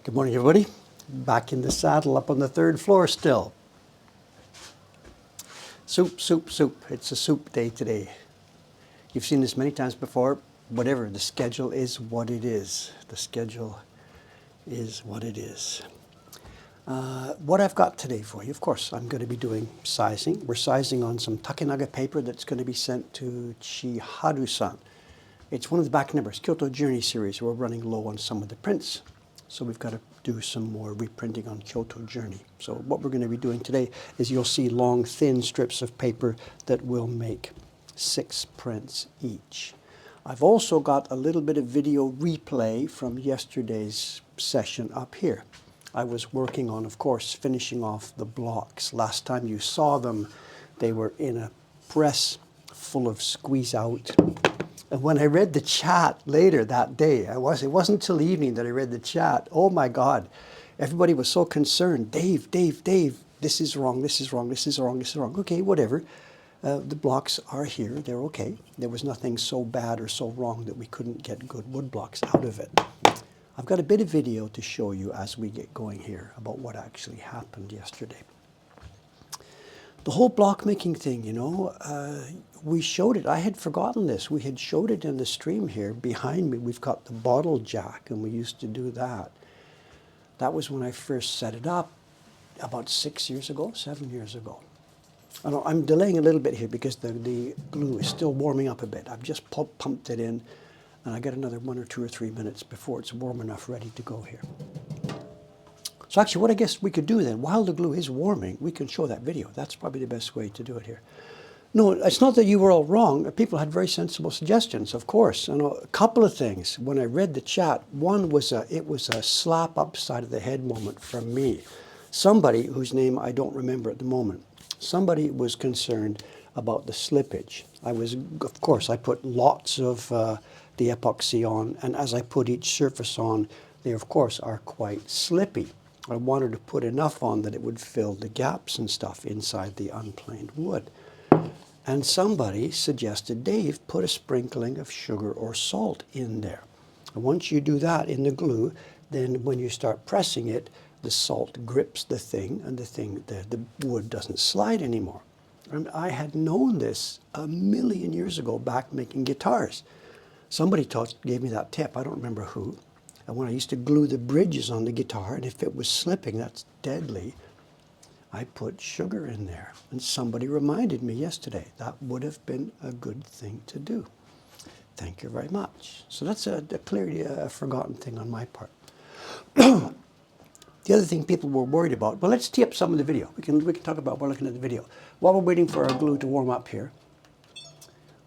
Good morning, everybody. Back in the saddle up on the third floor still. Soup, soup, soup. It's a soup day today. You've seen this many times before. Whatever, the schedule is what it is. The schedule is what it is. What I've got today for you, of course, I'm going to be doing sizing. We're sizing on some Takinaga paper that's going to be sent to Chiharu-san. It's one of the back numbers, Kyoto Journey series. We're running low on some of the prints. So we've got to do some more reprinting on Kyoto Journey. So what we're going to be doing today is you'll see long, thin strips of paper that will make 6 prints each. I've also got a little bit of video replay from yesterday's session up here. I was working on, of course, finishing off the blocks. Last time you saw them, they were in a press full of squeeze out. And when I read the chat later that day, it wasn't until evening that I read the chat. Oh my God, everybody was so concerned. Dave, this is wrong, this is wrong, this is wrong, this is wrong. Okay, whatever. The blocks are here, they're okay. There was nothing so bad or so wrong that we couldn't get good wood blocks out of it. I've got a bit of video to show you as we get going here about what actually happened yesterday. The whole block making thing, you know, we showed it. I had forgotten this. We had showed it in the stream here. Behind me, we've got the bottle jack, and we used to do that. That was when I first set it up about 6 years ago, 7 years ago. I'm delaying a little bit here because the glue is still warming up a bit. I've just pumped it in, and I got another 1 or 2 or 3 minutes before it's warm enough ready to go here. So actually, what I guess we could do then, while the glue is warming, we can show that video. That's probably the best way to do it here. No, it's not that you were all wrong. People had very sensible suggestions, of course. And a couple of things. When I read the chat, one was it was a slap upside of the head moment from me. Somebody whose name I don't remember at the moment. Somebody was concerned about the slippage. Of course, I put lots of the epoxy on, and as I put each surface on, they of course are quite slippy. I wanted to put enough on that it would fill the gaps and stuff inside the unplaned wood. And somebody suggested, Dave, put a sprinkling of sugar or salt in there. And once you do that in the glue, then when you start pressing it, the salt grips the thing, and the wood doesn't slide anymore. And I had known this a million years ago back making guitars. Somebody gave me that tip, I don't remember who. And when I used to glue the bridges on the guitar, and if it was slipping, that's deadly, I put sugar in there. And somebody reminded me yesterday that would have been a good thing to do. Thank you very much. So that's clearly a forgotten thing on my part. The other thing people were worried about, well, let's tee up some of the video. We can talk about while looking at the video. While we're waiting for our glue to warm up here,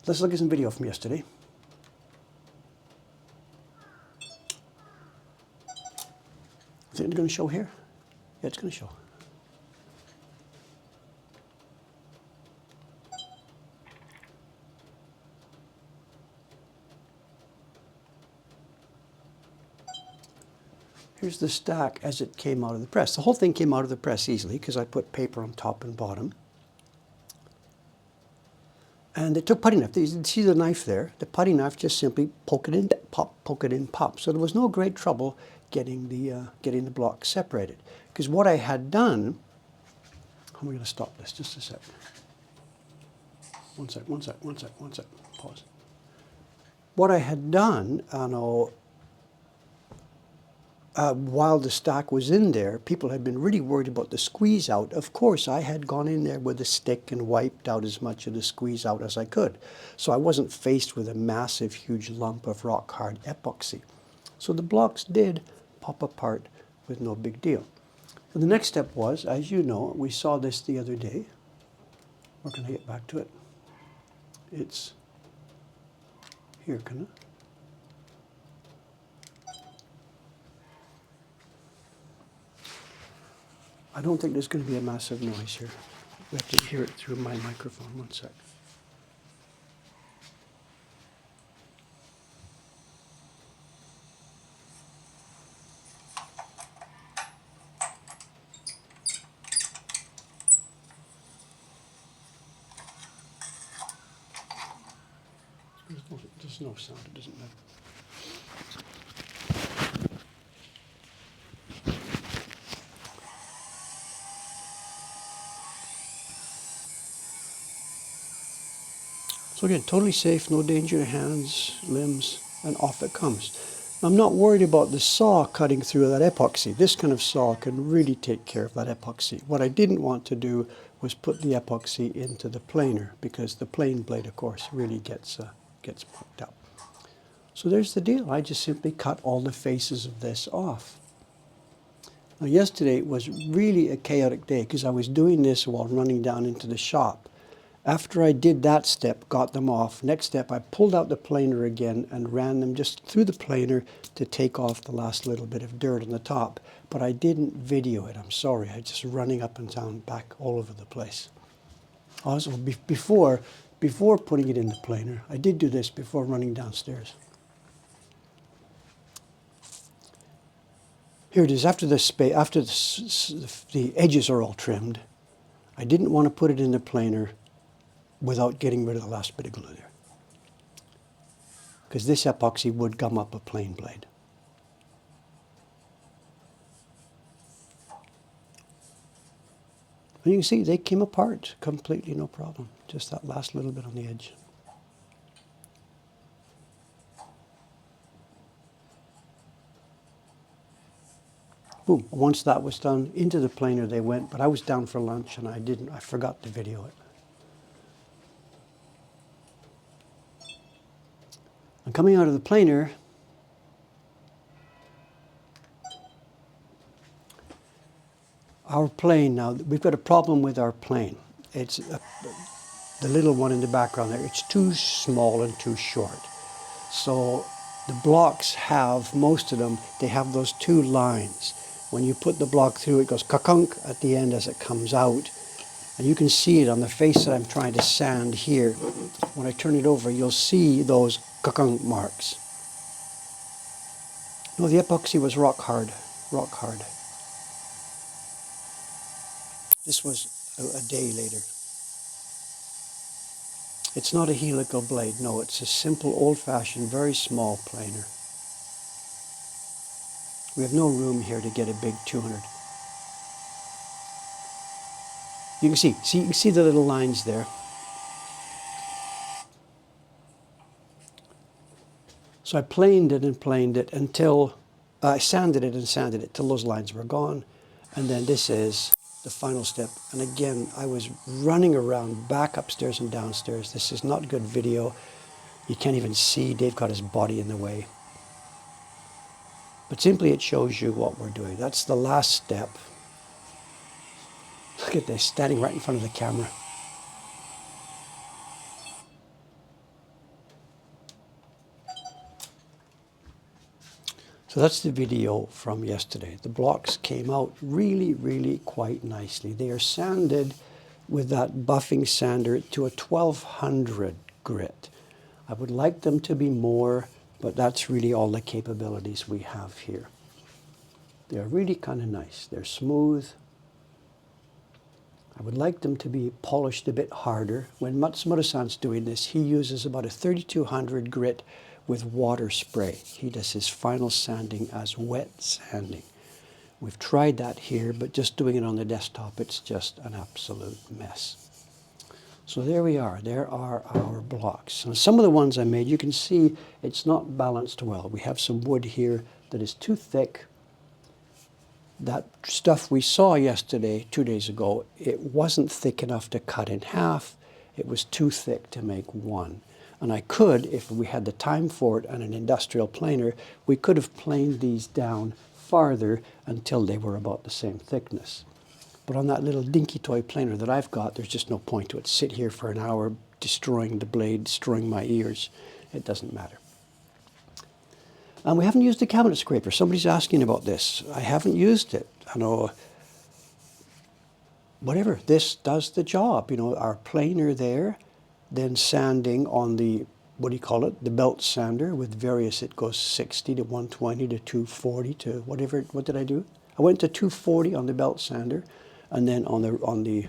let's look at some video from yesterday. Is it going to show here? Yeah, it's going to show. Here's the stack as it came out of the press. The whole thing came out of the press easily because I put paper on top and bottom. And it took putty knife. You see the knife there? The putty knife just simply poke it in, pop, poke it in, pop. So there was no great trouble getting the block separated. Because what I had done, I'm going to stop this just a sec. One sec. Pause. What I had done, while the stack was in there, people had been really worried about the squeeze out. Of course, I had gone in there with a stick and wiped out as much of the squeeze out as I could. So I wasn't faced with a massive, huge lump of rock hard epoxy. So the blocks did pop apart with no big deal. So the next step was, as you know, we saw this the other day. Where can I get back to it? It's here, can I? I don't think there's going to be a massive noise here. We have to hear it through my microphone. One sec. There's no sound. It doesn't matter. So again, totally safe, no danger to hands, limbs, and off it comes. I'm not worried about the saw cutting through that epoxy. This kind of saw can really take care of that epoxy. What I didn't want to do was put the epoxy into the planer, because the plane blade, of course, really gets mucked up. So there's the deal. I just simply cut all the faces of this off. Now yesterday was really a chaotic day because I was doing this while running down into the shop. After I did that step, got them off, next step I pulled out the planer again and ran them just through the planer to take off the last little bit of dirt on the top. But I didn't video it, I'm sorry. I just running up and down, back all over the place. Also, before putting it in the planer, I did do this before running downstairs. Here it is, after the edges are all trimmed. I didn't want to put it in the planer without getting rid of the last bit of glue there, because this epoxy would gum up a plane blade. And you can see they came apart completely, no problem. Just that last little bit on the edge. Boom. Once that was done, into the planer they went, but I was down for lunch and I forgot to video it. And coming out of the planer, our plane now, we've got a problem with our plane. It's the little one in the background there. It's too small and too short. So the blocks have, most of them, they have those two lines. When you put the block through, it goes kakunk at the end as it comes out. And you can see it on the face that I'm trying to sand here. When I turn it over, you'll see those kakunk marks. No, the epoxy was rock hard, rock hard. This was a day later. It's not a helical blade, no, it's a simple, old-fashioned, very small planer. We have no room here to get a big 200. You can see the little lines there. So I planed it and planed it until I sanded it and sanded it till those lines were gone. And then this is the final step. And again, I was running around back upstairs and downstairs. This is not good video. You can't even see. Dave got his body in the way. But simply it shows you what we're doing. That's the last step. Look at this, standing right in front of the camera. So that's the video from yesterday. The blocks came out really, really quite nicely. They are sanded with that buffing sander to a 1200 grit. I would like them to be more, but that's really all the capabilities we have here. They're really kind of nice. They're smooth. I would like them to be polished a bit harder. When Matsumoto-san's doing this, he uses about a 3200 grit with water spray. He does his final sanding as wet sanding. We've tried that here, but just doing it on the desktop, it's just an absolute mess. So there we are. There are our blocks. And some of the ones I made, you can see it's not balanced well. We have some wood here that is too thick. That stuff we saw yesterday, 2 days ago, it wasn't thick enough to cut in half. It was too thick to make one. And I could, if we had the time for it and an industrial planer, we could have planed these down farther until they were about the same thickness. But on that little dinky toy planer that I've got, there's just no point to it. Sit here for an hour destroying the blade, destroying my ears. It doesn't matter. And we haven't used the cabinet scraper. Somebody's asking about this. I haven't used it. I know, whatever, this does the job. You know, our planer there, then sanding on the, what do you call it, the belt sander with various, it goes 60 to 120 to 240 to whatever, what did I do? I went to 240 on the belt sander, and then on the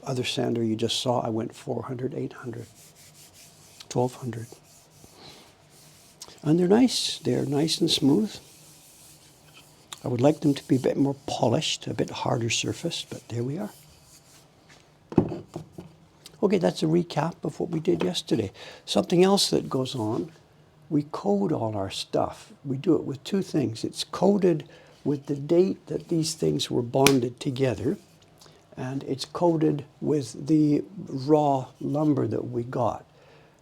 other sander you just saw, I went 400, 800, 1200. And they're nice and smooth. I would like them to be a bit more polished, a bit harder surfaced, but there we are. Okay, that's a recap of what we did yesterday. Something else that goes on, we code all our stuff. We do it with two things. It's coded with the date that these things were bonded together, and it's coded with the raw lumber that we got.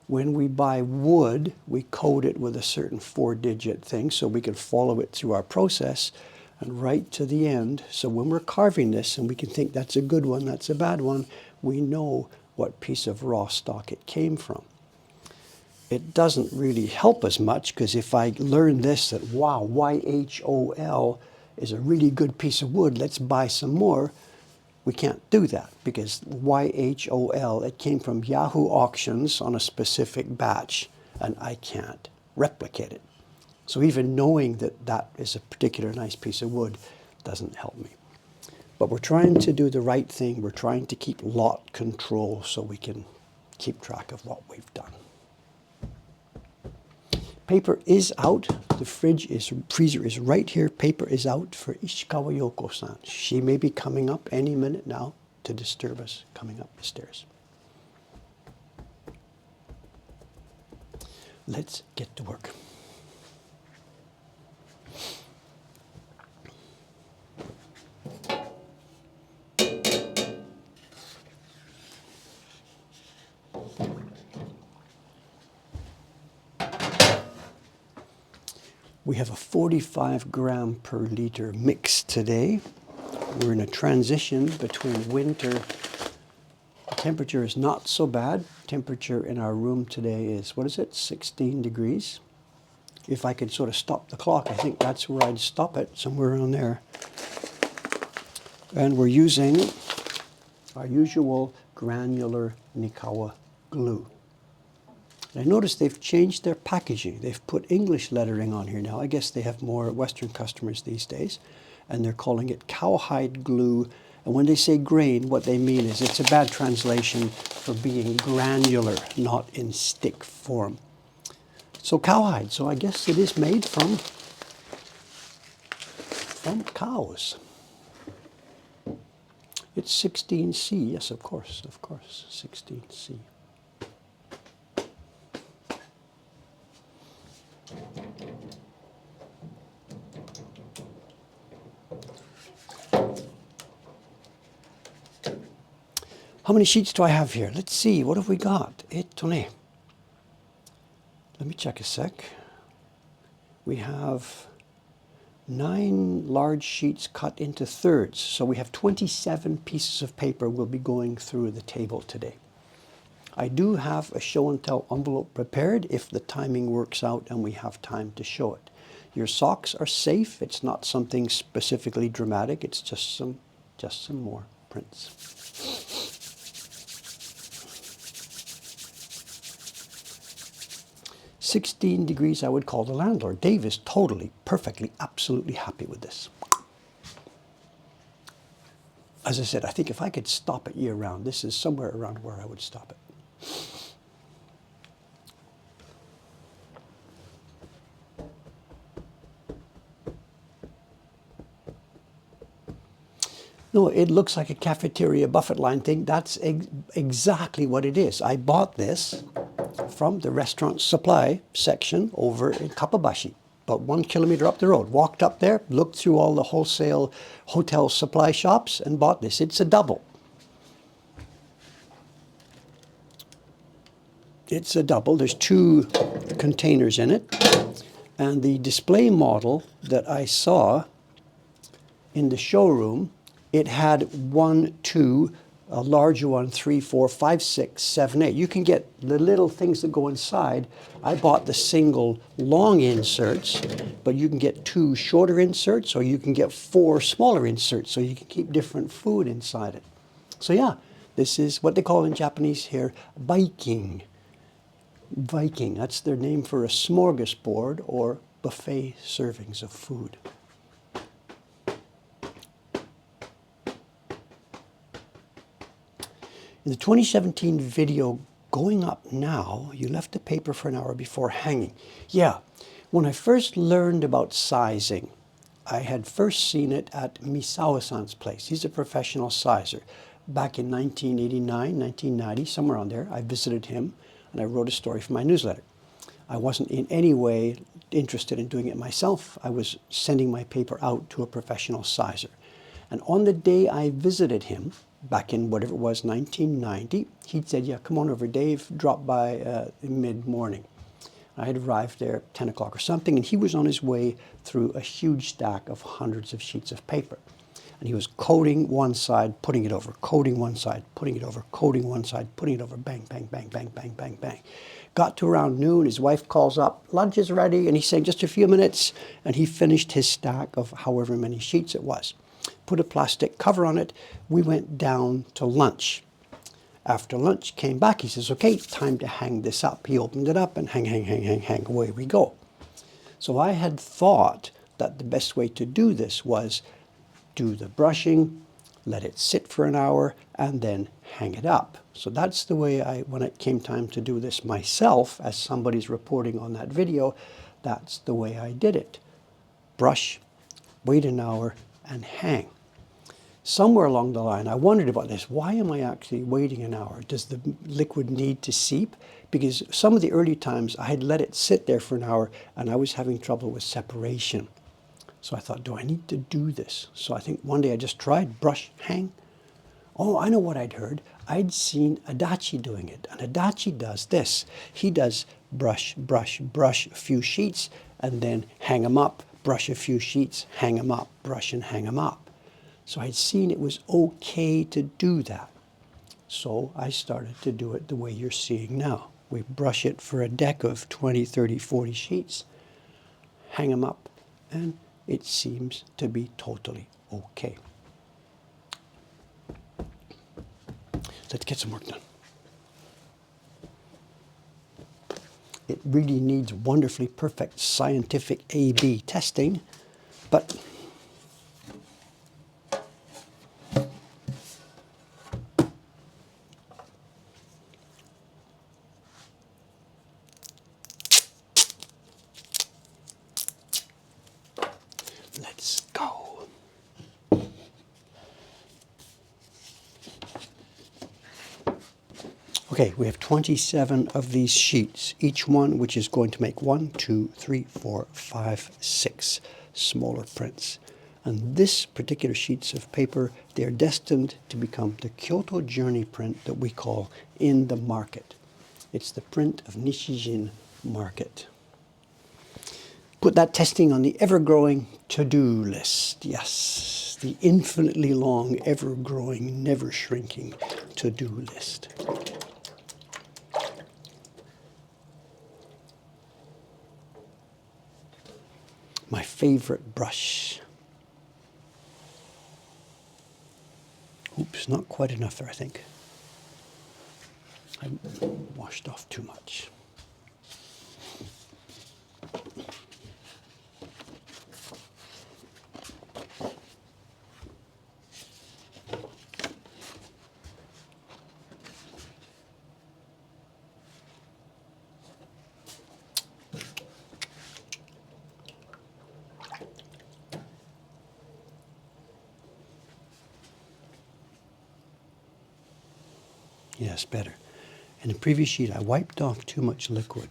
When we buy wood, we code it with a certain 4-digit thing so we can follow it through our process and right to the end. So when we're carving this and we can think that's a good one, that's a bad one, we know what piece of raw stock it came from. It doesn't really help us much, because if I learn this, that wow, YHOL is a really good piece of wood, let's buy some more, we can't do that, because YHOL, it came from Yahoo auctions on a specific batch, and I can't replicate it. So even knowing that that is a particular nice piece of wood doesn't help me. But we're trying to do the right thing. We're trying to keep lot control so we can keep track of what we've done. Paper is out. The freezer is right here. Paper is out for Ishikawa Yoko-san. She may be coming up any minute now to disturb us coming up the stairs. Let's get to work. We have a 45 gram per liter mix today. We're in a transition between winter. The temperature is not so bad. Temperature in our room today is, what is it, 16 degrees. If I could sort of stop the clock, I think that's where I'd stop it, somewhere around there. And we're using our usual granular Nikawa glue. I noticed they've changed their packaging. They've put English lettering on here now. I guess they have more Western customers these days. And they're calling it cowhide glue. And when they say grain, what they mean is it's a bad translation for being granular, not in stick form. So cowhide. So I guess it is made from cows. It's 16C. Yes, of course, 16C. How many sheets do I have here? Let's see, what have we got? Let me check a sec. We have 9 large sheets cut into thirds. So we have 27 pieces of paper we'll be going through the table today. I do have a show and tell envelope prepared if the timing works out and we have time to show it. Your socks are safe. It's not something specifically dramatic. It's just some more prints. 16 degrees I would call the landlord. Dave is totally, perfectly, absolutely happy with this. As I said, I think if I could stop it year round, this is somewhere around where I would stop it. No, it looks like a cafeteria buffet line thing. That's exactly what it is. I bought this from the restaurant supply section over in Kappabashi, about 1 kilometer up the road. Walked up there, looked through all the wholesale hotel supply shops and bought this. It's a double. It's a double. There's 2 containers in it. And the display model that I saw in the showroom, it had 1, 2, a larger one, 3, 4, 5, 6, 7, 8. You can get the little things that go inside. I bought the single long inserts, but you can get 2 shorter inserts, or you can get 4 smaller inserts, so you can keep different food inside it. So yeah, this is what they call in Japanese here, Viking. Viking, that's their name for a smorgasbord or buffet servings of food. In the 2017 video going up now, you left the paper for an hour before hanging. Yeah, when I first learned about sizing, I had first seen it at Misawa-san's place. He's a professional sizer. back in 1989, 1990, somewhere on there, I visited him and I wrote a story for my newsletter. I wasn't in any way interested in doing it myself. I was sending my paper out to a professional sizer. And on the day I visited him, back in whatever it was, 1990, he'd said, yeah, come on over, Dave, drop by mid-morning. I had arrived there at 10 o'clock or something, and he was on his way through a huge stack of hundreds of sheets of paper. And he was coating one side, putting it over, coating one side, putting it over, coating one side, putting it over, bang, bang, bang, bang, bang, bang, bang. Got to around noon, his wife calls up, lunch is ready, and he's saying just a few minutes, and he finished his stack of however many sheets it was. Put a plastic cover on it. We went down to lunch. After lunch, came back, he says, okay, time to hang this up. He opened it up and hang, away we go. So I had thought that the best way to do this was do the brushing, let it sit for an hour, and then hang it up. So that's the way when it came time to do this myself, as somebody's reporting on that video, that's the way I did it. Brush, wait an hour, and hang. Somewhere along the line, I wondered about this. Why am I actually waiting an hour? Does the liquid need to seep? Because some of the early times, I had let it sit there for an hour, and I was having trouble with separation. So I thought, do I need to do this? So I think one day I just tried brush, hang. Oh, I know what I'd heard. I'd seen Adachi doing it. And Adachi does this. He does brush, brush, brush a few sheets, and then hang them up, brush a few sheets, hang them up, brush and hang them up. So I'd seen it was okay to do that. So I started to do it the way you're seeing now. We brush it for a deck of 20, 30, 40 sheets, hang them up, and it seems to be totally okay. Let's get some work done. It really needs wonderfully perfect scientific A/B testing, but let's go. Okay, we have 27 of these sheets, each one which is going to make 1, 2, 3, 4, 5, 6 smaller prints. And this particular sheets of paper, they're destined to become the Kyoto Journey print that we call In the Market. It's the print of Nishijin Market. Put that testing on the ever-growing to-do list. Yes, the infinitely long, ever-growing, never-shrinking to-do list. My favorite brush. Oops, not quite enough there, I think. I washed off too much. Yes, better. In the previous sheet, I wiped off too much liquid.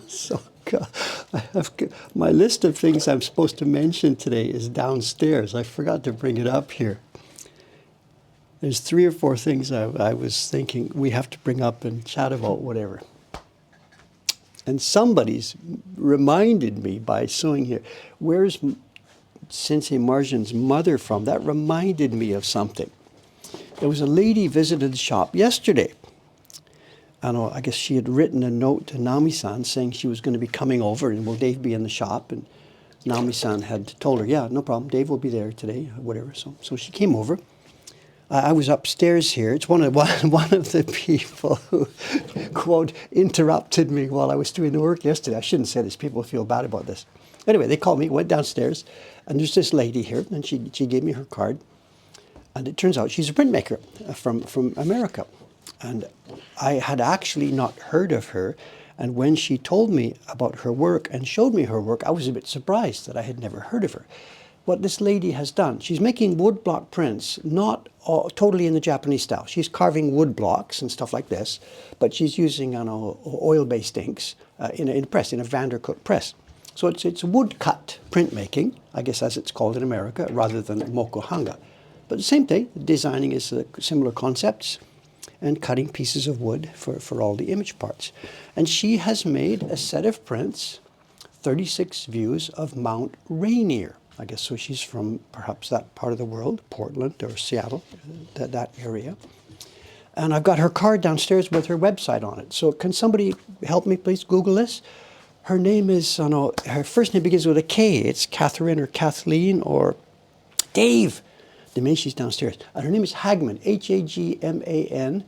So, my list of things I'm supposed to mention today is downstairs. I forgot to bring it up here. There's 3 or 4 things I was thinking we have to bring up and chat about, whatever. And somebody's reminded me by sewing here. Where's Sensei Marjan's mother from? That reminded me of something. There was a lady visited the shop yesterday. I guess she had written a note to Nami-san saying she was going to be coming over and will Dave be in the shop? And Nami-san had told her, yeah, no problem, Dave will be there today, whatever. So she came over. I was upstairs here. It's one of the people who, quote, interrupted me while I was doing the work yesterday. I shouldn't say this. People feel bad about this. Anyway, they called me, went downstairs, and there's this lady here, and she gave me her card. And it turns out she's a printmaker from America. And I had actually not heard of her. And when she told me about her work and showed me her work, I was a bit surprised that I had never heard of her. What this lady has done, she's making woodblock prints, not totally in the Japanese style. She's carving wood blocks and stuff like this, but she's using oil-based inks in a press, in a Vandercook press. So it's wood-cut printmaking, I guess as it's called in America, rather than Mokuhankan. But the same thing, designing is similar concepts and cutting pieces of wood for all the image parts. And she has made a set of prints, 36 views of Mount Rainier. I guess so she's from perhaps that part of the world, Portland or Seattle, that area. And I've got her card downstairs with her website on it. So can somebody help me please Google this? Her name is, her first name begins with a K. It's Catherine or Kathleen or Dave. She's downstairs. And her name is Hagman, Hagman.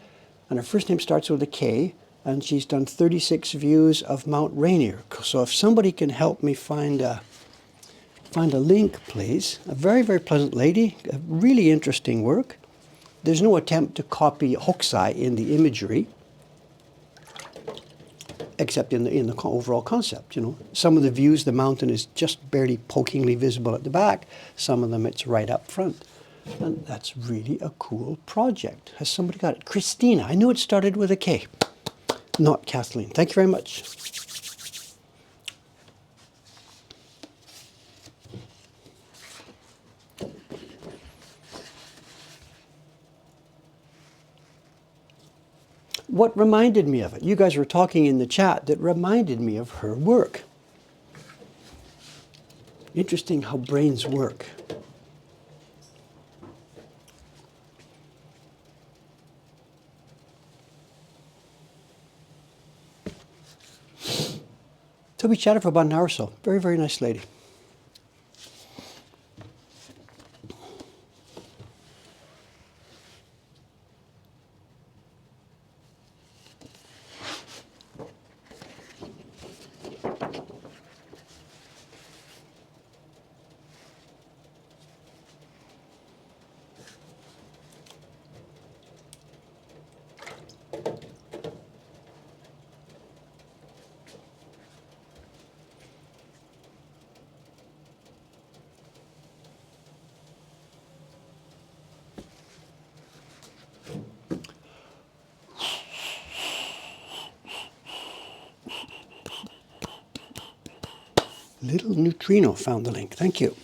And her first name starts with a K. And she's done 36 views of Mount Rainier. So if somebody can help me find a link, please. A very, very pleasant lady. A really interesting work. There's no attempt to copy Hokusai in the imagery, except in the overall concept. Some of the views, the mountain is just barely pokingly visible at the back. Some of them, it's right up front. And that's really a cool project. Has somebody got it? Christina. I knew it started with a K. Not Kathleen. Thank you very much. What reminded me of it? You guys were talking in the chat that reminded me of her work. Interesting how brains work. So we chatted for about an hour or so. Very, very nice lady. Little Neutrino found the link. Thank you.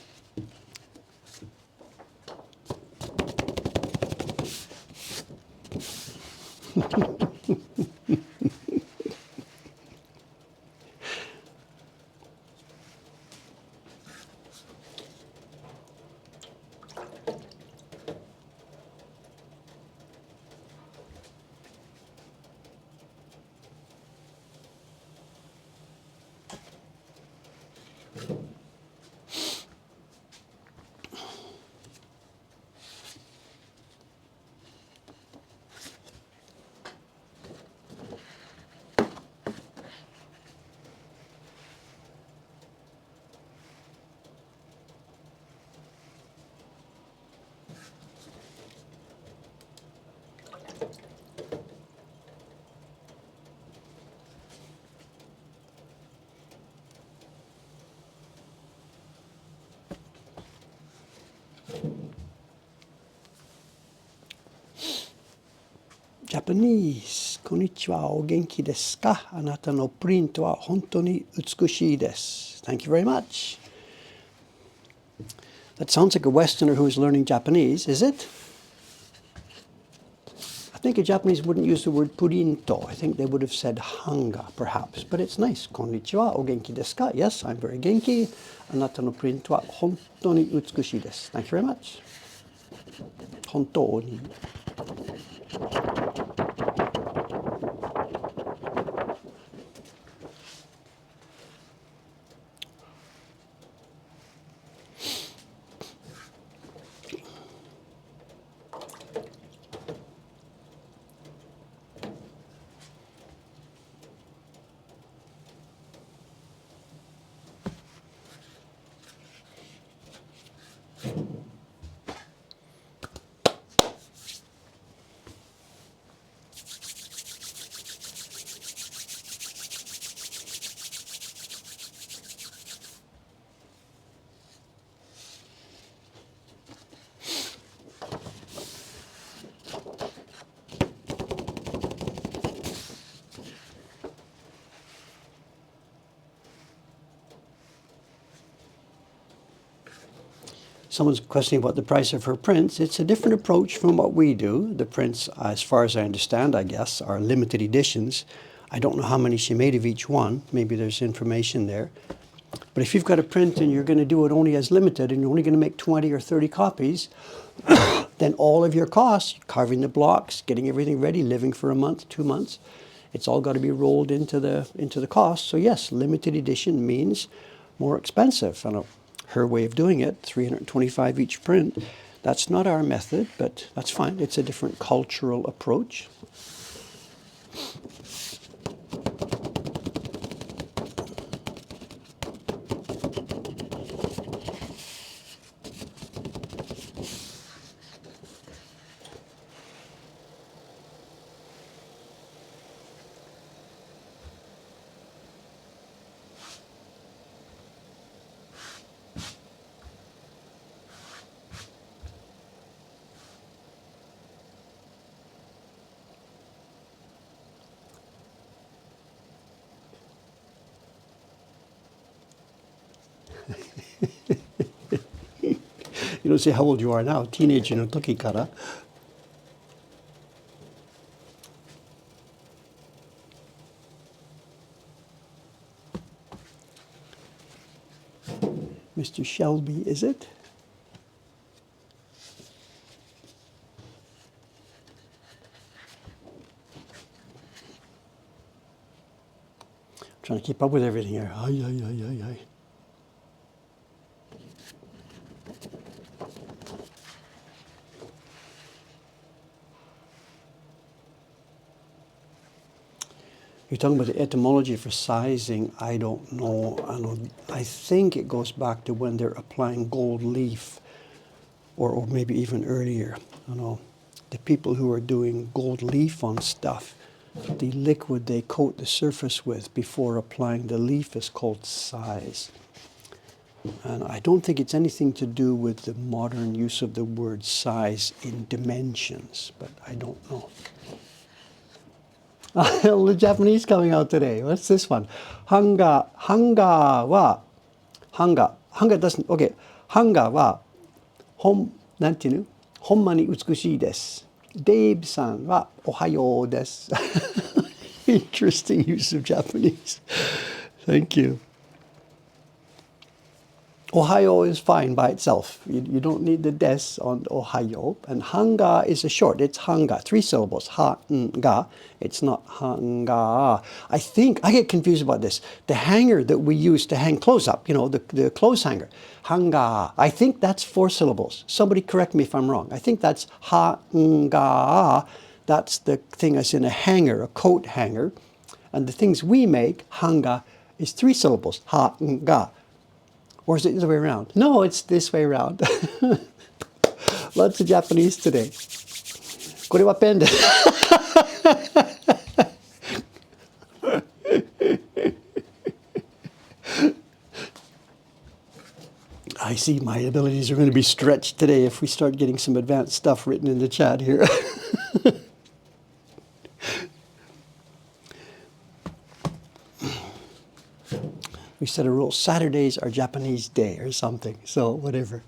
Japanese こんにちは、お元気ですか? あなたのプリントは本当に美しいです. Thank you very much. That sounds like a Westerner who is learning Japanese, is it? I think a Japanese wouldn't use the word purinto. I think they would have said hanga, perhaps. But it's nice. Konnichiwa, o genki desu ka? Yes, I'm very genki. Anata no printo wa hontou ni utsukushii desu. Thank you very much. Hontou ni. Someone's questioning about the price of her prints. It's a different approach from what we do. The prints, as far as I understand, I guess, are limited editions. I don't know how many she made of each one. Maybe there's information there. But if you've got a print and you're going to do it only as limited and you're only going to make 20 or 30 copies, then all of your costs, carving the blocks, getting everything ready, living for a month, 2 months, it's all got to be rolled into the cost. So yes, limited edition means more expensive. And her way of doing it, 325 each print, that's not our method, but that's fine. It's a different cultural approach. You don't say how old you are now, teenager no toki kara. Mr. Shelby, is it? Trying to keep up with everything here. Ay, ay, ay, ay, ay. You're talking about the etymology for sizing. I don't know. I think it goes back to when they're applying gold leaf, or maybe even earlier. I know the people who are doing gold leaf on stuff, the liquid they coat the surface with before applying the leaf is called size. And I don't think it's anything to do with the modern use of the word size in dimensions, but I don't know. The Japanese coming out today. What's this one? Hanga wa, hanga doesn't, okay. Hanga wa, nanti nu? Honma ni utsukushii desu. Dave-san wa ohayo desu. Interesting use of Japanese. Thank you. Ohayo is fine by itself. You don't need the des on ohayo. And hanga is a short. It's hanga. 3 syllables. Ha-nga. It's not hanga. I think, I get confused about this. The hanger that we use to hang clothes up, you know, the clothes hanger. Hanga. I think that's 4 syllables. Somebody correct me if I'm wrong. I think that's ha-nga. That's the thing as in a hanger, a coat hanger. And the things we make, hanga, is 3 syllables. Ha-nga. Or is it the other way around? No, it's this way around. Lots of Japanese today. これはペンです。I see my abilities are going to be stretched today if we start getting some advanced stuff written in the chat here. We set a rule, Saturdays are Japanese day or something, so whatever.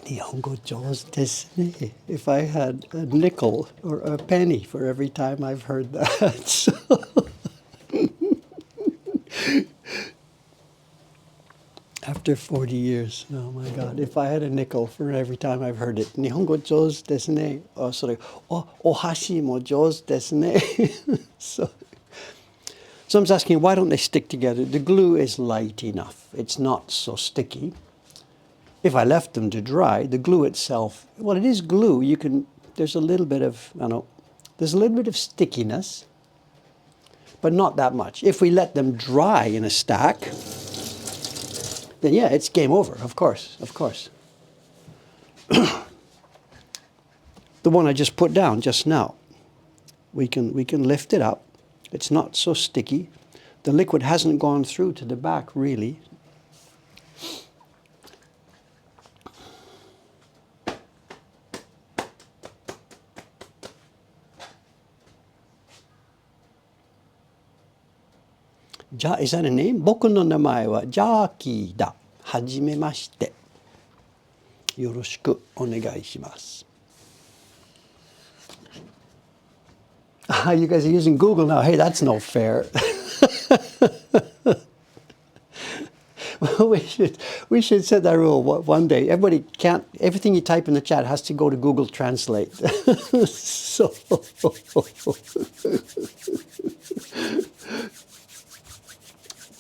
Nihongo jozu desu ne. If I had a nickel or a penny for every time I've heard that. So after 40 years, oh my God, if I had a nickel for every time I've heard it. Nihongo jozu desu ne. Or sort of, ohashi mo jozu desu ne. So someone's asking, why don't they stick together? The glue is light enough. It's not so sticky. If I left them to dry, the glue itself, well, it is glue. You can, there's a little bit of, I don't know, there's a little bit of stickiness, but not that much. If we let them dry in a stack, then yeah, it's game over, of course, of course. The one I just put down just now, we can lift it up. It's not so sticky. The liquid hasn't gone through to the back, really. Is that a name? 僕の名前はジャーキーだ。はじめまして。よろしくお願いします。Ah, you guys are using Google now. Hey, that's no fair. Well, we should set that rule one day. Everybody can't, everything you type in the chat has to go to Google Translate. So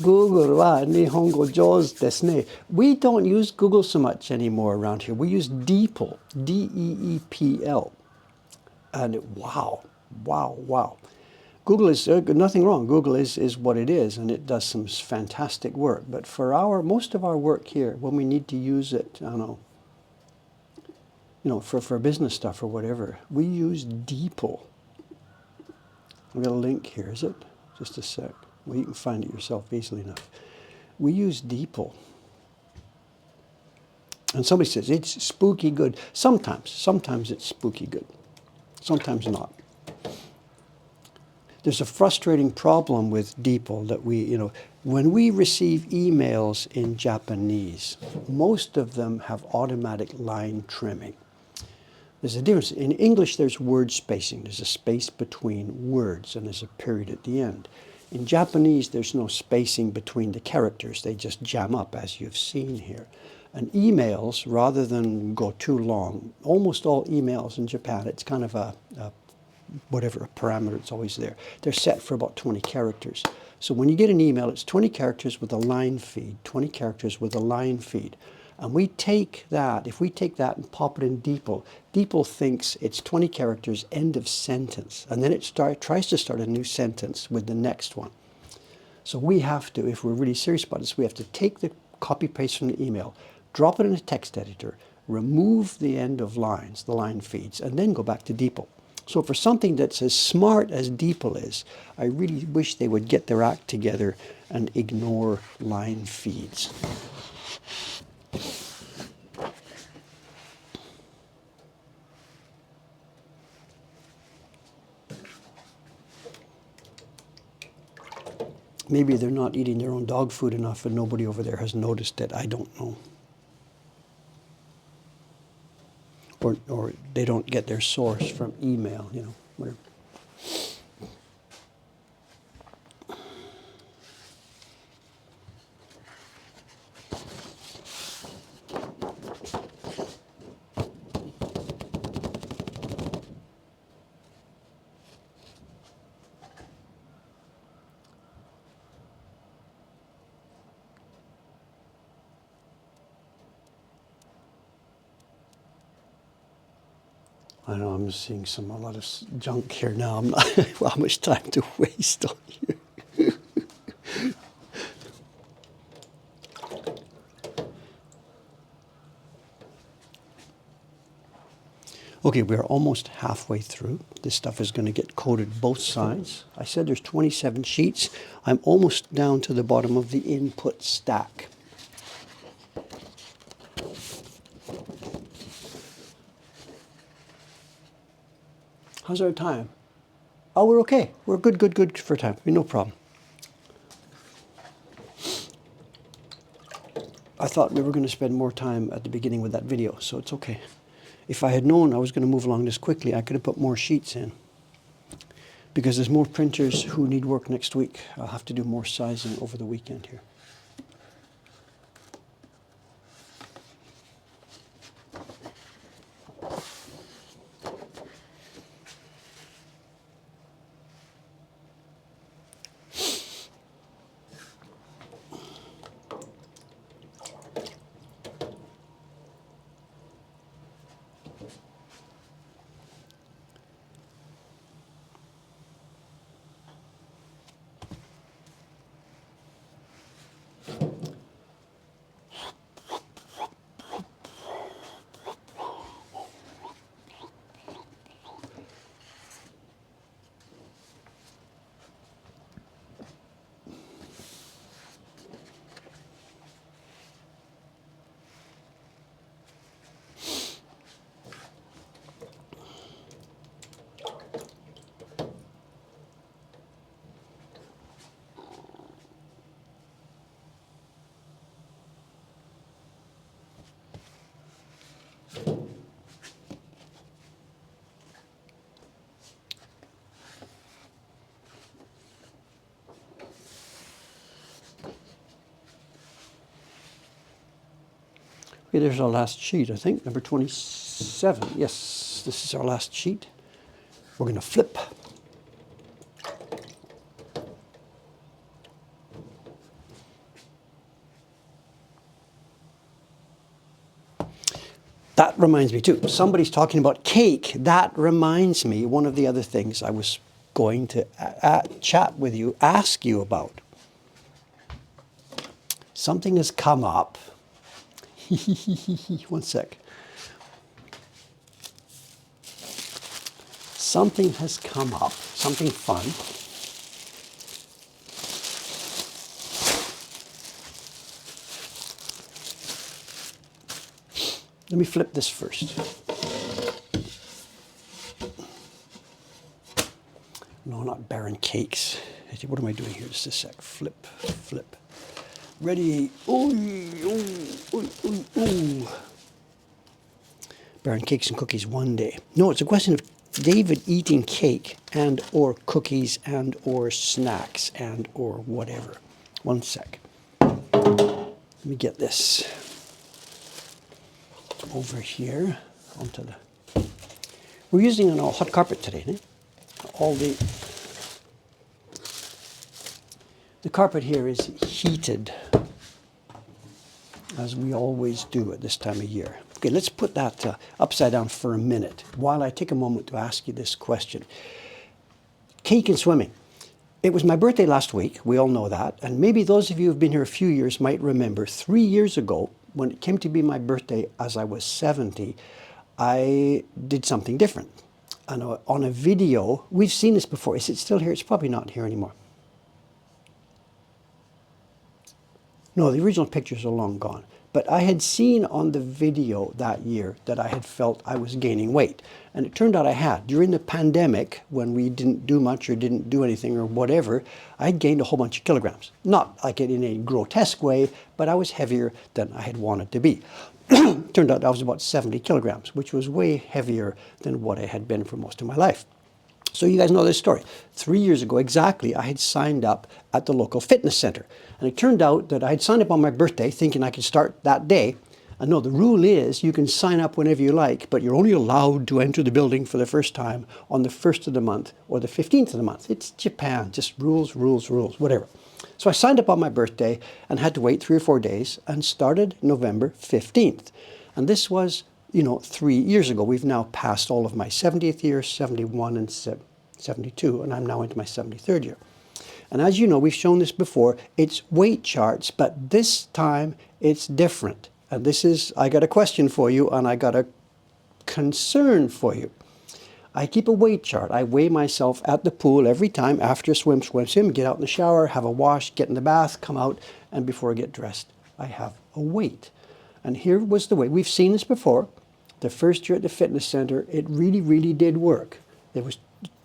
Google wa Nihongo jozu desu ne. We don't use Google so much anymore around here. We use Deepl, D-E-E-P-L. And wow. Google is, nothing wrong. Google is what it is, and it does some fantastic work. But for most of our work here, when we need to use it, I don't know, for business stuff or whatever, we use Deepl. I've got a link here, is it? Just a sec. Well, you can find it yourself easily enough. We use Deepl. And somebody says, it's spooky good. Sometimes it's spooky good. Sometimes not. There's a frustrating problem with Deepl that when we receive emails in Japanese, most of them have automatic line trimming. There's a difference. In English, there's word spacing. There's a space between words, and there's a period at the end. In Japanese, there's no spacing between the characters. They just jam up, as you've seen here. And emails, rather than go too long, almost all emails in Japan, it's kind of a parameter, it's always there. They're set for about 20 characters. So when you get an email, it's 20 characters with a line feed, 20 characters with a line feed. And we take that, if we take that and pop it in Deepl, Deepl thinks it's 20 characters, end of sentence. And then it tries to start a new sentence with the next one. So we have to, if we're really serious about this, we have to take the copy-paste from the email, drop it in a text editor, remove the end of lines, the line feeds, and then go back to Deepl. So for something that's as smart as Deepl is, I really wish they would get their act together and ignore line feeds. Maybe they're not eating their own dog food enough and nobody over there has noticed it. I don't know. Or they don't get their source from email, whatever. I know I'm seeing a lot of junk here now. I'm not, well, how much time to waste on here? Okay, we're almost halfway through. This stuff is going to get coated both sides. I said there's 27 sheets. I'm almost down to the bottom of the input stack. How's our time? Oh, we're okay. We're good for time. No problem. I thought we were going to spend more time at the beginning with that video, so it's okay. If I had known I was going to move along this quickly, I could have put more sheets in. Because there's more printers who need work next week. I'll have to do more sizing over the weekend here. Okay, there's our last sheet, I think, number 27. Yes, this is our last sheet. We're going to flip. That reminds me too, somebody's talking about cake. That reminds me, one of the other things I was going to chat with you, ask you about. Something has come up. One sec. Something has come up, something fun. Let me flip this first. No, not barren cakes. What am I doing here? Just a sec. Flip, flip. Ready. Ooh. Barren cakes and cookies one day. No, it's a question of David eating cake and or cookies and or snacks and or whatever. One sec. Let me get this over here onto the... We're using an all hot carpet today, eh? All the carpet here is heated, as we always do at this time of year. Okay, let's put that upside down for a minute while I take a moment to ask you this question. Cake and swimming. It was my birthday last week, we all know that, and maybe those of you who have been here a few years might remember 3 years ago, when it came to be my birthday as I was 70, I did something different. And on a video, we've seen this before. Is it still here? It's probably not here anymore. No, the original pictures are long gone. But I had seen on the video that year that I had felt I was gaining weight. And it turned out I had. During the pandemic, when we didn't do much or didn't do anything or whatever, I had gained a whole bunch of kilograms. Not like in a grotesque way, but I was heavier than I had wanted to be. Turned out I was about 70 kilograms, which was way heavier than what I had been for most of my life. So you guys know this story. 3 years ago exactly, I had signed up at the local fitness center. And it turned out that I had signed up on my birthday thinking I could start that day. And no, the rule is you can sign up whenever you like, but you're only allowed to enter the building for the first time on the 1st of the month or the 15th of the month. It's Japan, just rules, whatever. So I signed up on my birthday and had to wait 3 or 4 days and started November 15th. And this was 3 years ago. We've now passed all of my 70th year, 71 and 72, and I'm now into my 73rd year. And as you know, we've shown this before, it's weight charts, but this time it's different. And I got a question for you, and I got a concern for you. I keep a weight chart. I weigh myself at the pool every time after a swim, get out in the shower, have a wash, get in the bath, come out, and before I get dressed, I have a weight. And here was the way. We've seen this before. The first year at the fitness center, it really, really did work. There was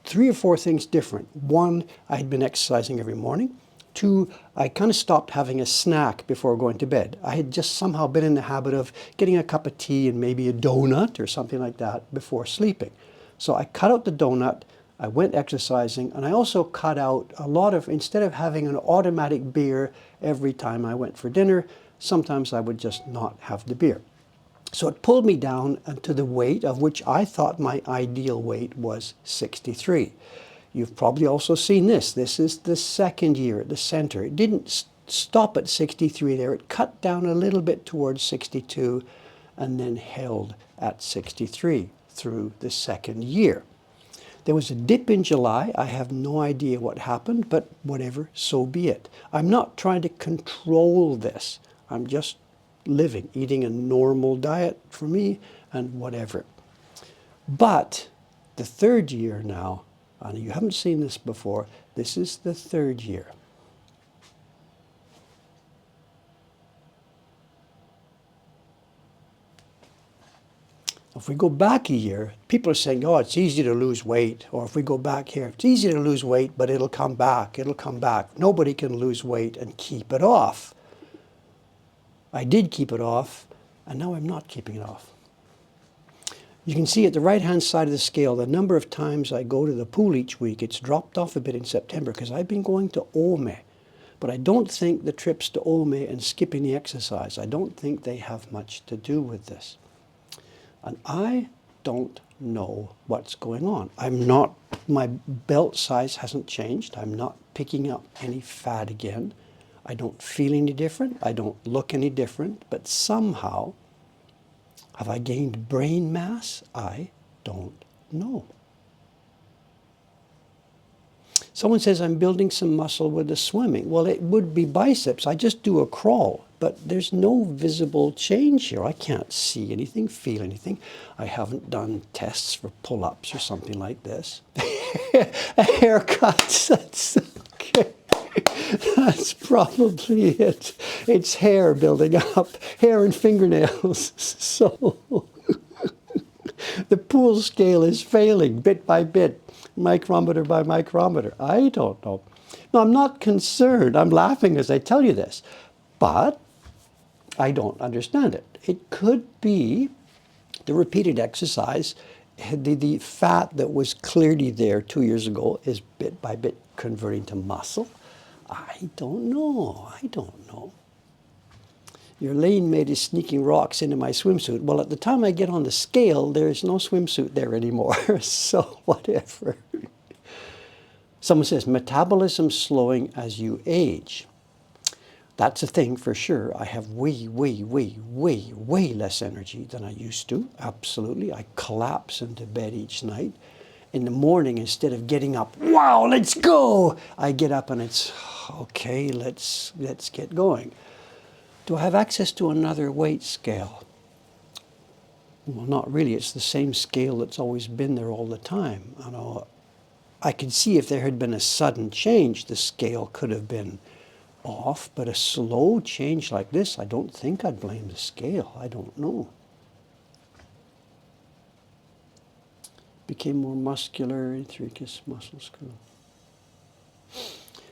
3 or 4 things different. 1, I had been exercising every morning. 2, I kind of stopped having a snack before going to bed. I had just somehow been in the habit of getting a cup of tea and maybe a donut or something like that before sleeping. So I cut out the donut, I went exercising, and I also cut out a lot of, instead of having an automatic beer every time I went for dinner, sometimes I would just not have the beer. So it pulled me down to the weight of which I thought my ideal weight was 63. You've probably also seen this. This is the second year at the center. It didn't stop at 63 there. It cut down a little bit towards 62 and then held at 63 through the second year. There was a dip in July. I have no idea what happened, but whatever, so be it. I'm not trying to control this. I'm just living, eating a normal diet for me and whatever. But the third year now, and you haven't seen this before, this is the third year. If we go back a year, people are saying, oh, it's easy to lose weight. Or if we go back here, it's easy to lose weight, but it'll come back. It'll come back. Nobody can lose weight and keep it off. I did keep it off, and now I'm not keeping it off. You can see at the right-hand side of the scale, the number of times I go to the pool each week. It's dropped off a bit in September because I've been going to Ome. But I don't think the trips to Ome and skipping the exercise, I don't think they have much to do with this. And I don't know what's going on. My belt size hasn't changed. I'm not picking up any fat again. I don't feel any different. I don't look any different. But somehow, have I gained brain mass? I don't know. Someone says I'm building some muscle with the swimming. Well, it would be biceps. I just do a crawl, but there's no visible change here. I can't see anything, feel anything. I haven't done tests for pull-ups or something like this. A haircut, that's okay. That's probably it. It's hair building up, hair and fingernails. So the pool scale is failing bit by bit, micrometer by micrometer. I don't know. No, I'm not concerned. I'm laughing as I tell you this, but I don't understand it. It could be the repeated exercise. The fat that was clearly there 2 years ago is bit by bit converting to muscle. I don't know. I don't know. Your lane mate is sneaking rocks into my swimsuit. Well, at the time I get on the scale, there's no swimsuit there anymore. So whatever. Someone says, metabolism slowing as you age. That's a thing for sure. I have way less energy than I used to. Absolutely. I collapse into bed each night. In the morning, instead of getting up, wow, let's go, I get up and it's, okay, let's get going. Do I have access to another weight scale? Well, not really. It's the same scale that's always been there all the time. I could see if there had been a sudden change, the scale could have been off, but a slow change like this, I don't think I'd blame the scale. I don't know. Became more muscular, intricate muscle screw.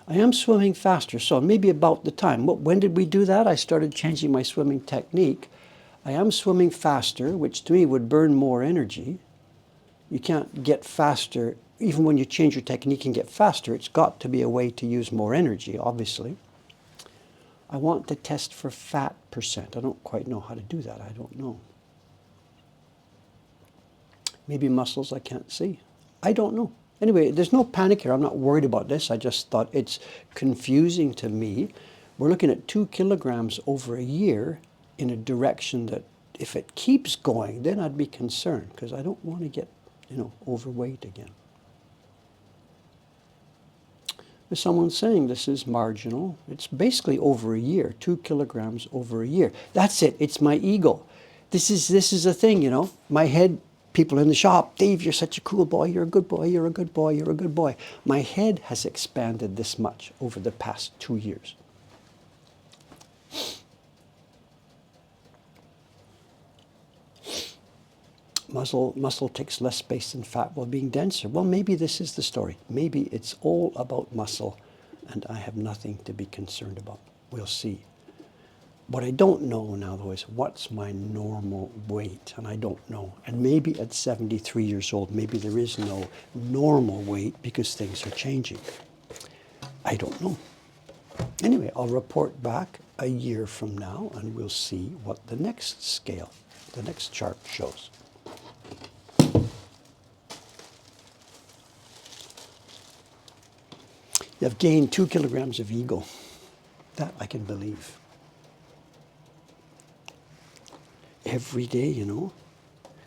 I am swimming faster, so maybe about the time. When did we do that? I started changing my swimming technique. I am swimming faster, which to me would burn more energy. You can't get faster. Even when you change your technique and get faster, it's got to be a way to use more energy, obviously. I want to test for fat percent. I don't quite know how to do that. I don't know. Maybe muscles I can't see. I don't know. Anyway, there's no panic here. I'm not worried about this. I just thought it's confusing to me. We're looking at 2 kilograms over a year in a direction that if it keeps going, then I'd be concerned because I don't want to get, overweight again. There's someone saying this is marginal. It's basically over a year, 2 kilograms over a year. That's it. It's my ego. This is a thing, My head, people in the shop, Dave, you're such a cool boy. You're a good boy. You're a good boy. You're a good boy. My head has expanded this much over the past 2 years. Muscle takes less space than fat while being denser. Well, maybe this is the story. Maybe it's all about muscle, and I have nothing to be concerned about. We'll see. What I don't know now, though, is what's my normal weight, and I don't know. And maybe at 73 years old, maybe there is no normal weight because things are changing. I don't know. Anyway, I'll report back a year from now, and we'll see what the next scale, the next chart shows. You've gained 2 kilograms of ego. That I can believe. Every day,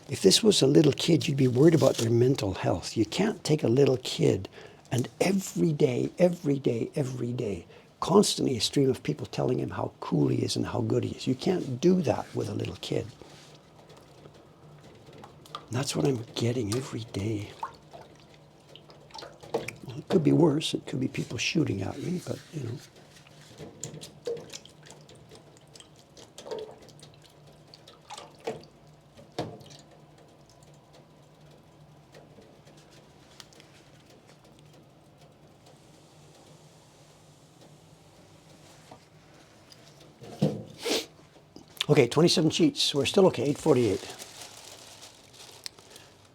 If this was a little kid, you'd be worried about their mental health. You can't take a little kid and every day, constantly a stream of people telling him how cool he is and how good he is. You can't do that with a little kid. And that's what I'm getting every day. Well, it could be worse. It could be people shooting at me, but, Okay, 27 sheets. We're still okay, 848.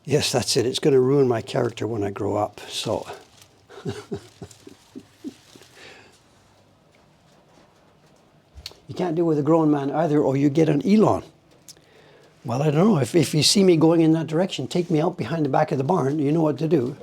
Yes, that's it. It's going to ruin my character when I grow up, so. You can't deal with a grown man either, or you get an Elon. Well, I don't know. If you see me going in that direction, take me out behind the back of the barn. You know what to do.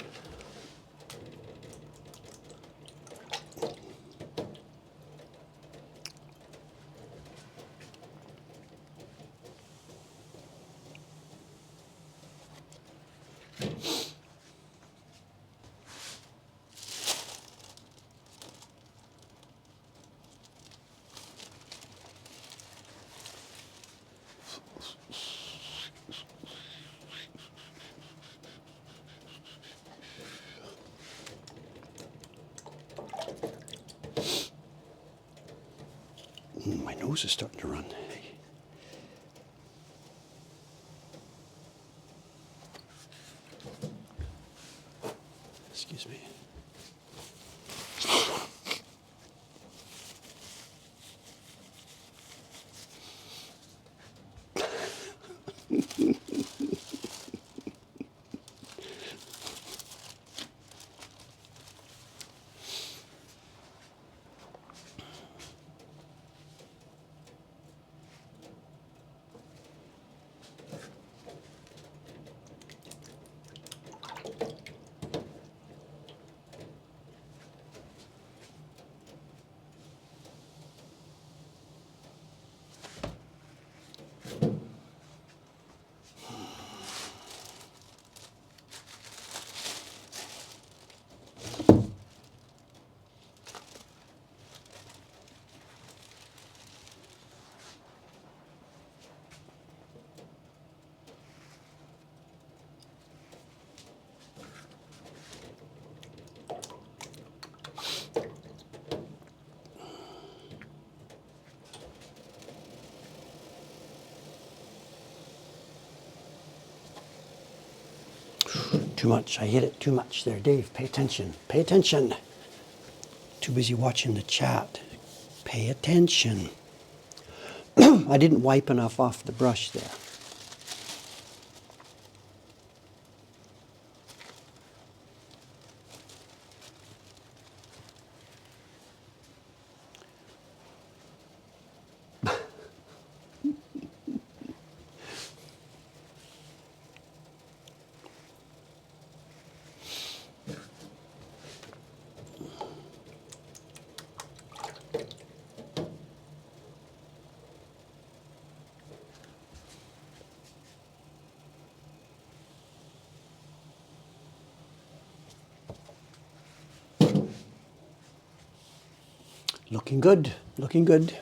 My nose is starting to run. Excuse me. Too much. I hit it too much there. Dave, pay attention. Pay attention. Too busy watching the chat. Pay attention. I didn't wipe enough off the brush there. Looking good, looking good.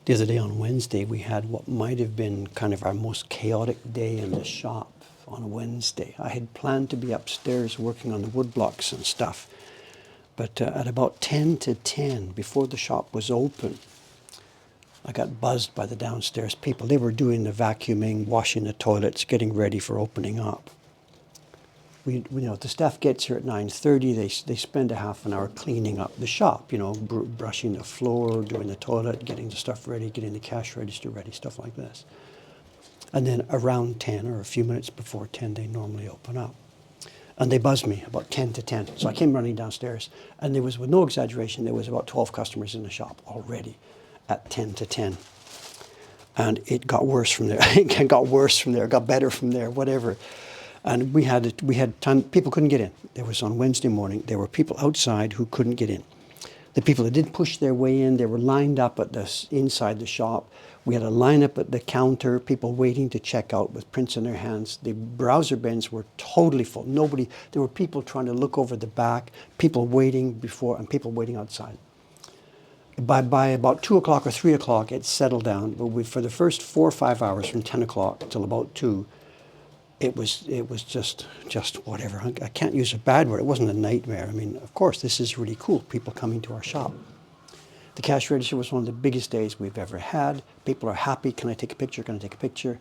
The other day on Wednesday, we had what might have been kind of our most chaotic day in the shop on a Wednesday. I had planned to be upstairs working on the wood blocks and stuff, but at about 10 to 10, before the shop was open, I got buzzed by the downstairs people. They were doing the vacuuming, washing the toilets, getting ready for opening up. The staff gets here at 9:30. They spend a half an hour cleaning up the shop, brushing the floor, doing the toilet, getting the stuff ready, getting the cash register ready, stuff like this. And then around 10 or a few minutes before 10, they normally open up. And they buzzed me about 10 to 10. So I came running downstairs, and there was, with no exaggeration, there was about 12 customers in the shop already at 10 to 10. And it got worse from there. It got worse from there. It got better from there, whatever. And we had time, people couldn't get in. There was on Wednesday morning, there were people outside who couldn't get in. The people that did push their way in, they were lined up at inside the shop. We had a lineup at the counter, people waiting to check out with prints in their hands. The browser bins were totally full. There were people trying to look over the back, people waiting before, and people waiting outside. By about 2 o'clock or 3 o'clock, it settled down. But for the first 4 or 5 hours, from 10 o'clock till about 2, it was just whatever. I can't use a bad word. It wasn't a nightmare. I mean, of course, this is really cool, people coming to our shop. The cash register was one of the biggest days we've ever had. People are happy. Can I take a picture? Can I take a picture?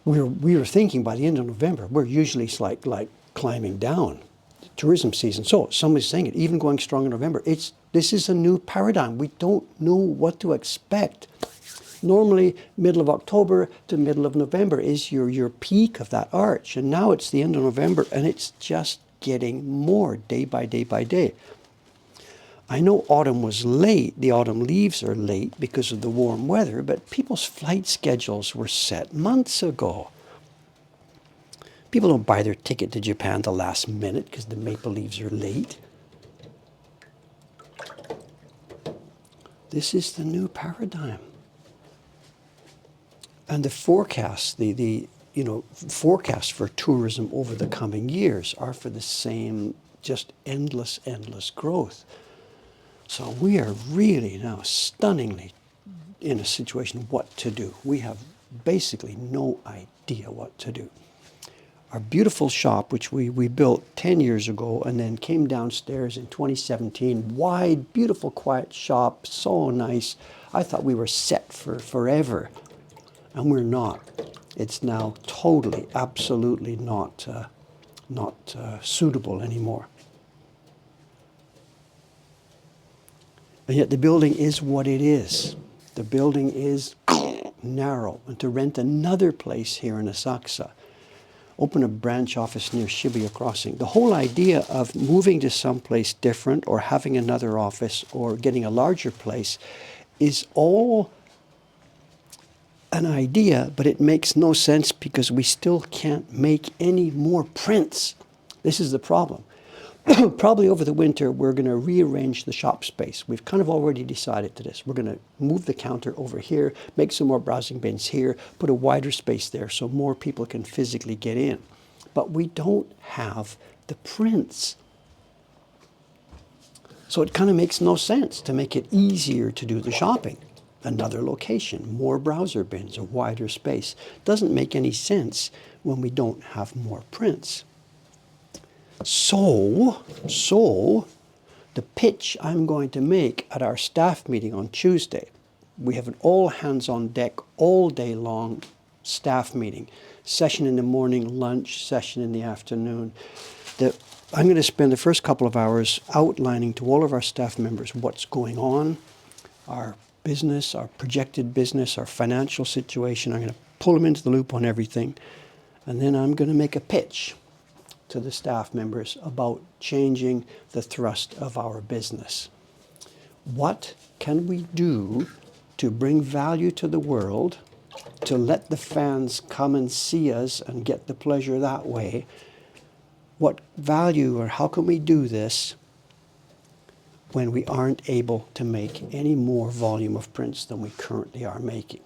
We were thinking by the end of November, we're usually like climbing down. Tourism season. So somebody's saying it, even going strong in November. This is a new paradigm. We don't know what to expect. Normally, middle of October to middle of November is your peak of that arch. And now it's the end of November, and it's just getting more day by day by day. I know autumn was late. The autumn leaves are late because of the warm weather, but people's flight schedules were set months ago. People don't buy their ticket to Japan the last minute because the maple leaves are late. This is the new paradigm. And the forecasts, the forecasts for tourism over the coming years are for the same, just endless growth. So we are really now stunningly in a situation what to do. We have basically no idea what to do. Our beautiful shop, which we built 10 years ago and then came downstairs in 2017, wide, beautiful, quiet shop, so nice. I thought we were set for forever. And we're not. It's now totally, absolutely not suitable anymore. And yet the building is what it is. The building is narrow. And to rent another place here in Asakusa, open a branch office near Shibuya Crossing. The whole idea of moving to someplace different or having another office or getting a larger place is all an idea, but it makes no sense because we still can't make any more prints. This is the problem. Probably over the winter, we're going to rearrange the shop space. We've kind of already decided to this. We're going to move the counter over here, make some more browsing bins here, put a wider space there so more people can physically get in. But we don't have the prints. So it kind of makes no sense to make it easier to do the shopping. Another location, more browser bins, a wider space. Doesn't make any sense when we don't have more prints. So the pitch I'm going to make at our staff meeting on Tuesday, we have an all hands on deck, all day long staff meeting. Session in the morning, lunch, session in the afternoon. I'm going to spend the first couple of hours outlining to all of our staff members what's going on, our business, our projected business, our financial situation. I'm going to pull them into the loop on everything. And then I'm going to make a pitch to the staff members about changing the thrust of our business. What can we do to bring value to the world to let the fans come and see us and get the pleasure that way, what value or how can we do this when we aren't able to make any more volume of prints than we currently are making?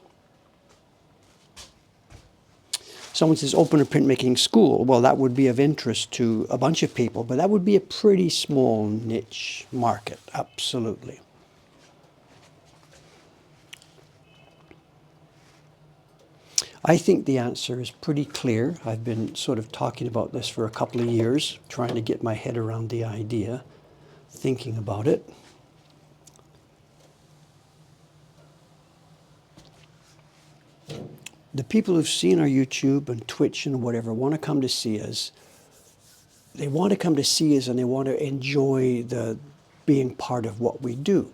Someone says, open a printmaking school. Well, that would be of interest to a bunch of people, but that would be a pretty small niche market, absolutely. I think the answer is pretty clear. I've been sort of talking about this for a couple of years, trying to get my head around the idea, thinking about it. The people who've seen our YouTube and Twitch and whatever want to come to see us. They want to come to see us and they want to enjoy the being part of what we do.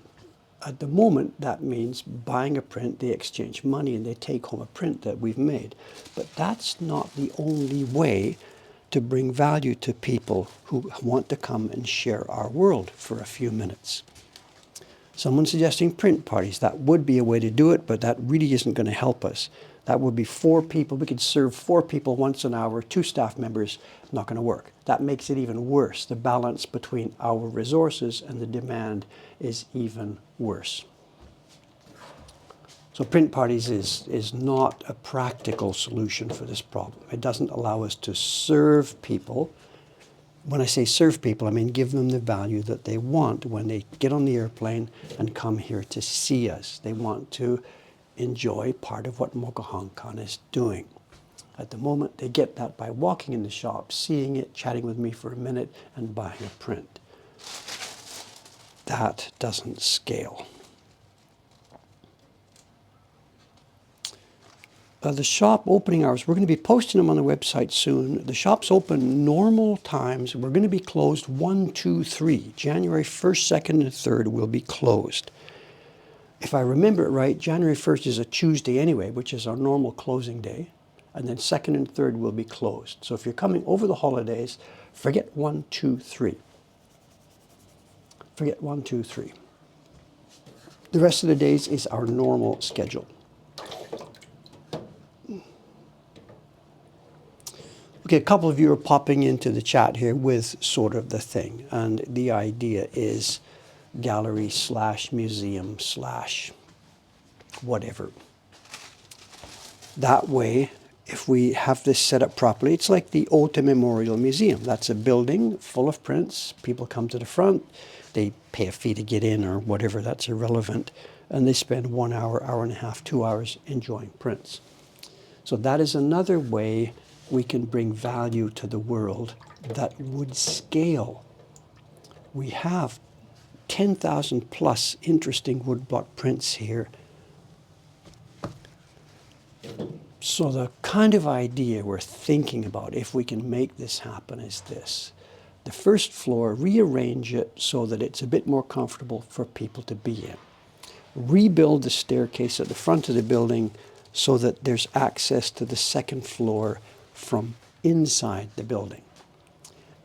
At the moment, that means buying a print, they exchange money and they take home a print that we've made. But that's not the only way to bring value to people who want to come and share our world for a few minutes. Someone's suggesting print parties. That would be a way to do it, but that really isn't going to help us. That would be 4 people. We could serve 4 people once an hour, 2 staff members. Not going to work. That makes it even worse. The balance between our resources and the demand is even worse. So print parties is not a practical solution for this problem. It doesn't allow us to serve people. When I say serve people, I mean give them the value that they want when they get on the airplane and come here to see us. They want to enjoy part of what Mokuhankan is doing. At the moment, they get that by walking in the shop, seeing it, chatting with me for a minute, and buying a print. That doesn't scale. The shop opening hours, we're going to be posting them on the website soon. The shop's open normal times. We're going to be closed 1, 2, 3. January 1st, 2nd, and 3rd will be closed. If I remember it right, January 1st is a Tuesday anyway, which is our normal closing day. And then 2nd and 3rd will be closed. So if you're coming over the holidays, forget 1, 2, 3. Forget 1, 2, 3. The rest of the days is our normal schedule. Okay, a couple of you are popping into the chat here with sort of the thing. And the idea is gallery / museum / whatever. That way, if we have this set up properly, it's like the Ota Memorial Museum. That's a building full of prints. People come to the front. They pay a fee to get in or whatever. That's irrelevant. And they spend 1 hour, hour and a half, 2 hours enjoying prints. So that is another way we can bring value to the world that would scale. We have 10,000 plus interesting woodblock prints here. So the kind of idea we're thinking about, if we can make this happen, is this. The first floor, rearrange it so that it's a bit more comfortable for people to be in. Rebuild the staircase at the front of the building so that there's access to the second floor from inside the building.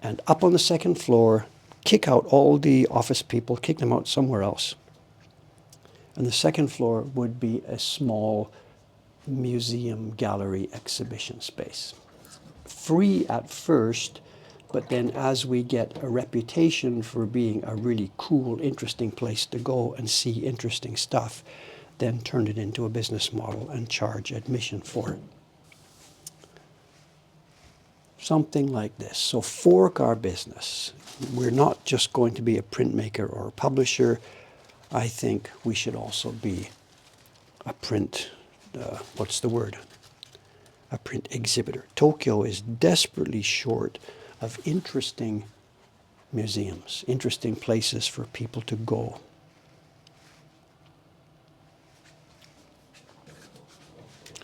And up on the second floor, kick out all the office people, kick them out somewhere else. And the second floor would be a small museum, gallery, exhibition space. Free at first, but then as we get a reputation for being a really cool, interesting place to go and see interesting stuff, then turn it into a business model and charge admission for it. Something like this. So fork our business. We're not just going to be a printmaker or a publisher. I think we should also be a print, what's the word? A print exhibitor. Tokyo is desperately short of interesting museums, interesting places for people to go.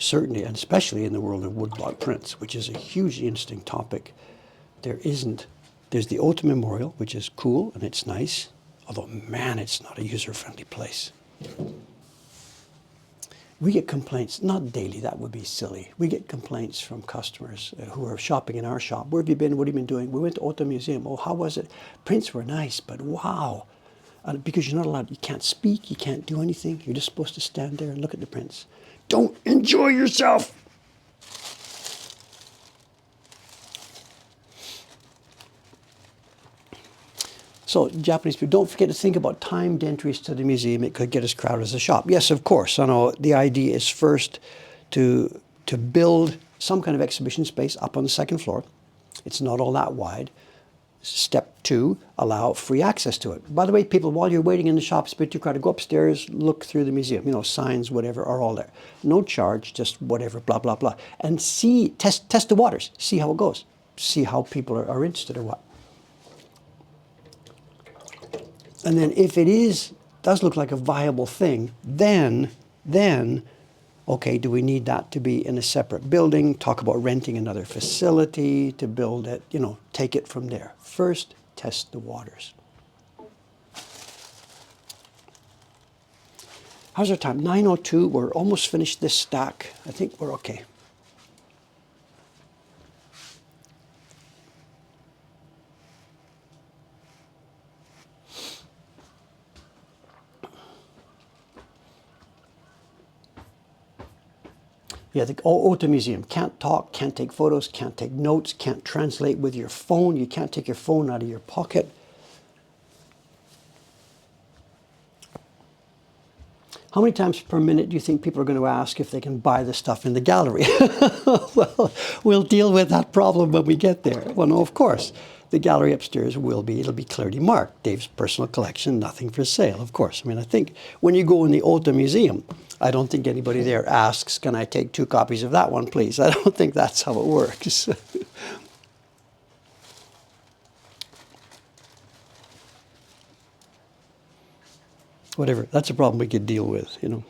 Certainly, and especially in the world of woodblock prints, which is a hugely interesting topic. There's the Ota Memorial, which is cool and it's nice, although, man, it's not a user-friendly place. We get complaints, not daily, that would be silly. We get complaints from customers who are shopping in our shop. Where have you been? What have you been doing? We went to Ota Museum. Oh, how was it? Prints were nice, but wow. Because you're not allowed, you can't speak, you can't do anything. You're just supposed to stand there and look at the prints. Don't enjoy yourself. So, Japanese people, don't forget to think about timed entries to the museum. It could get as crowded as a shop. Yes, of course. I know the idea is first to build some kind of exhibition space up on the second floor. It's not all that wide. Step 2, allow free access to it. By the way, people, while you're waiting in the shop, it's a bit too crowded, go upstairs, look through the museum. You know, signs, whatever, are all there. No charge, just whatever, blah, blah, blah. And see, test the waters. See how it goes. See how people are interested or what. And then if it does look like a viable thing, then, okay, do we need that to be in a separate building? Talk about renting another facility to build it, you know, take it from there. First, test the waters. How's our time? 9:02, we're almost finished this stack. I think we're okay. Yeah, the Auto Museum. Can't talk, can't take photos, can't take notes, can't translate with your phone. You can't take your phone out of your pocket. How many times per minute do you think people are going to ask if they can buy the stuff in the gallery? Well, we'll deal with that problem when we get there. Well, no, of course. The gallery upstairs it'll be clearly marked. Dave's personal collection, nothing for sale, of course. I mean, I think when you go in the Auto Museum, I don't think anybody there asks, can I take 2 copies of that one, please? I don't think that's how it works. Whatever, that's a problem we could deal with, you know.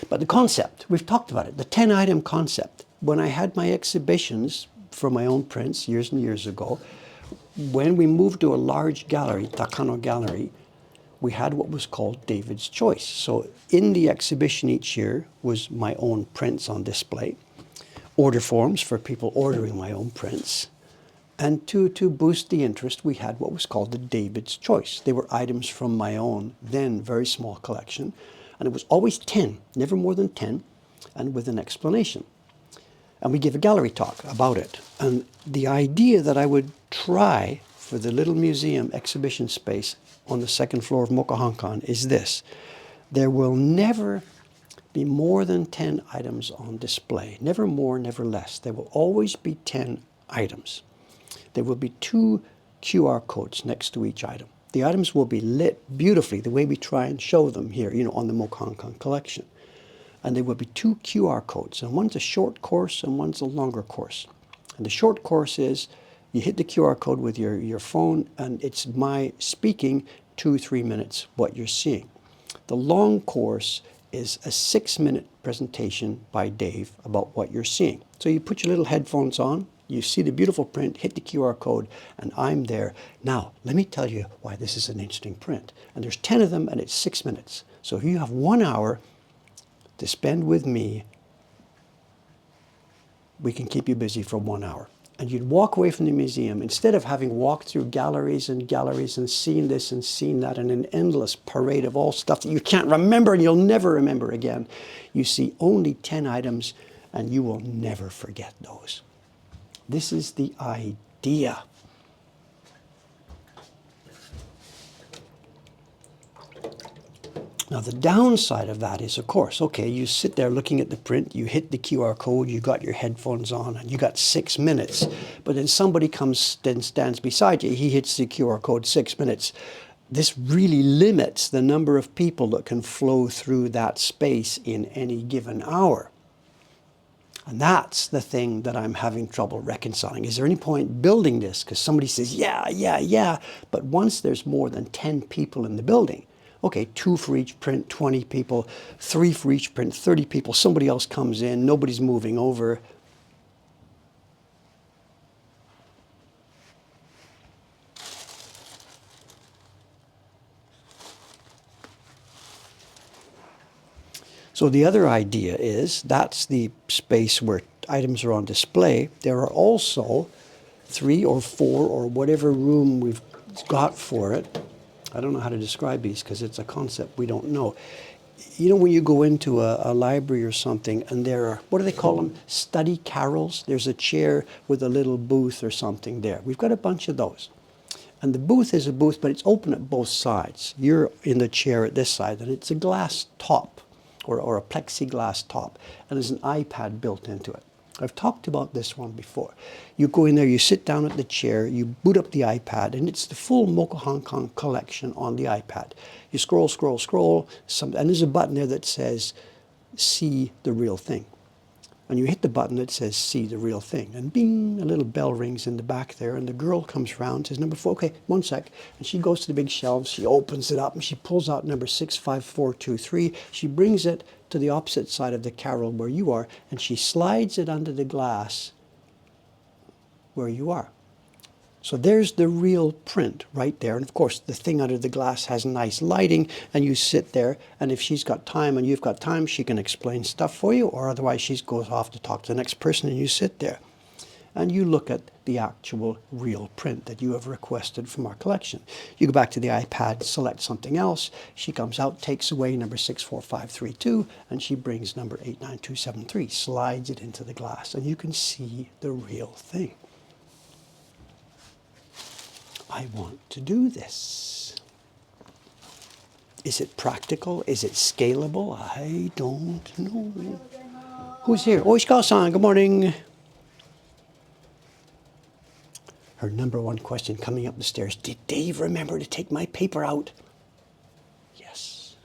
But the concept, we've talked about it, the 10-item concept. When I had my exhibitions for my own prints years and years ago, when we moved to a large gallery, Takano Gallery, we had what was called David's Choice. So in the exhibition each year was my own prints on display, order forms for people ordering my own prints, and to boost the interest, we had what was called the David's Choice. They were items from my own, then very small collection, and it was always 10, never more than 10, and with an explanation. And we give a gallery talk about it. And the idea that I would try for the little museum exhibition space on the second floor of Mokuhankan is this. There will never be more than 10 items on display. Never more, never less. There will always be 10 items. There will be 2 QR codes next to each item. The items will be lit beautifully, the way we try and show them here, you know, on the Mokuhankan collection. And there will be 2 QR codes, and one's a short course and one's a longer course. And the short course is, you hit the QR code with your phone, and it's my speaking 2-3 minutes what you're seeing. The long course is a 6-minute presentation by Dave about what you're seeing. So you put your little headphones on, you see the beautiful print, hit the QR code, and I'm there. Now, let me tell you why this is an interesting print. And there's 10 of them, and it's 6 minutes. So if you have 1 hour to spend with me, we can keep you busy for 1 hour. And you'd walk away from the museum, instead of having walked through galleries and galleries and seen this and seen that and an endless parade of all stuff that you can't remember and you'll never remember again. You see only 10 items and you will never forget those. This is the idea. Now the downside of that is, of course, okay, you sit there looking at the print, you hit the QR code, you got your headphones on, and you got 6 minutes. But then somebody comes and stands beside you, he hits the QR code, 6 minutes. This really limits the number of people that can flow through that space in any given hour. And that's the thing that I'm having trouble reconciling. Is there any point building this? Because somebody says, yeah. But once there's more than 10 people in the building, okay, 2 for each print, 20 people, 3 for each print, 30 people, somebody else comes in, nobody's moving over. So the other idea is, that's the space where items are on display. There are also 3 or 4 or whatever room we've got for it. I don't know how to describe these because it's a concept we don't know. you know when you go into a library or something and there are, what do they call them? Study carrels. There's a chair with a little booth or something there. We've got a bunch of those. And the booth is a booth, but it's open at both sides. You're in the chair at this side, and it's a glass top or a plexiglass top, and there's an iPad built into it. I've talked about this one before. You go in there, you sit down at the chair, you boot up the iPad, and it's the full Mokuhankan collection on the iPad. You scroll, scroll, scroll, and there's a button there that says, see the real thing. And you hit the button that says, see the real thing. And bing, a little bell rings in the back there, and the girl comes around, says, number 4, okay, 1 sec. And she goes to the big shelves, she opens it up, and she pulls out number 65423. She brings it to the opposite side of the carrel where you are, and she slides it under the glass where you are. So there's the real print right there. And of course, the thing under the glass has nice lighting, and you sit there, and if she's got time and you've got time, she can explain stuff for you, or otherwise she goes off to talk to the next person, and you sit there. And you look at the actual real print that you have requested from our collection. You go back to the iPad, select something else. She comes out, takes away number 64532, and she brings number 89273, slides it into the glass, and you can see the real thing. I want to do this. Is it practical? Is it scalable? I don't know. Who's here? Oh, Ishikawa-san, good morning. Her number one question coming up the stairs, did Dave remember to take my paper out? Yes.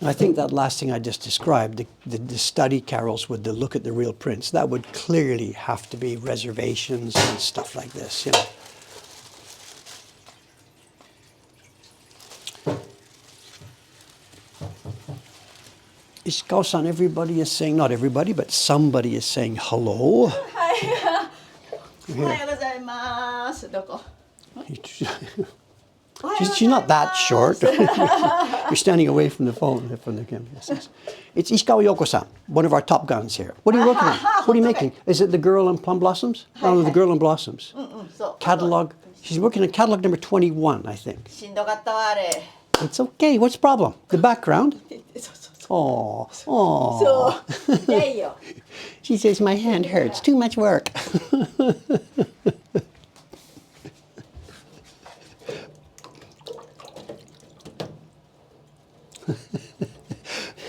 I think that last thing I just described, the study carrels with the look at the real prints, that would clearly have to be reservations and stuff like this, you know. Ishikawa-san, everybody is saying, not everybody, but somebody is saying hello. Hi. She's not that short. You're standing away from the phone, from the camera. Yes. It's Ishikawa Yoko-san, one of our top guns here. What are you working on? What are you making? Is it The Girl in Plum Blossoms? Oh, The Girl in Blossoms. Catalog. She's working on catalog number 21, I think. It's okay. What's the problem? The background? Oh, oh. She says, my hand hurts. Too much work.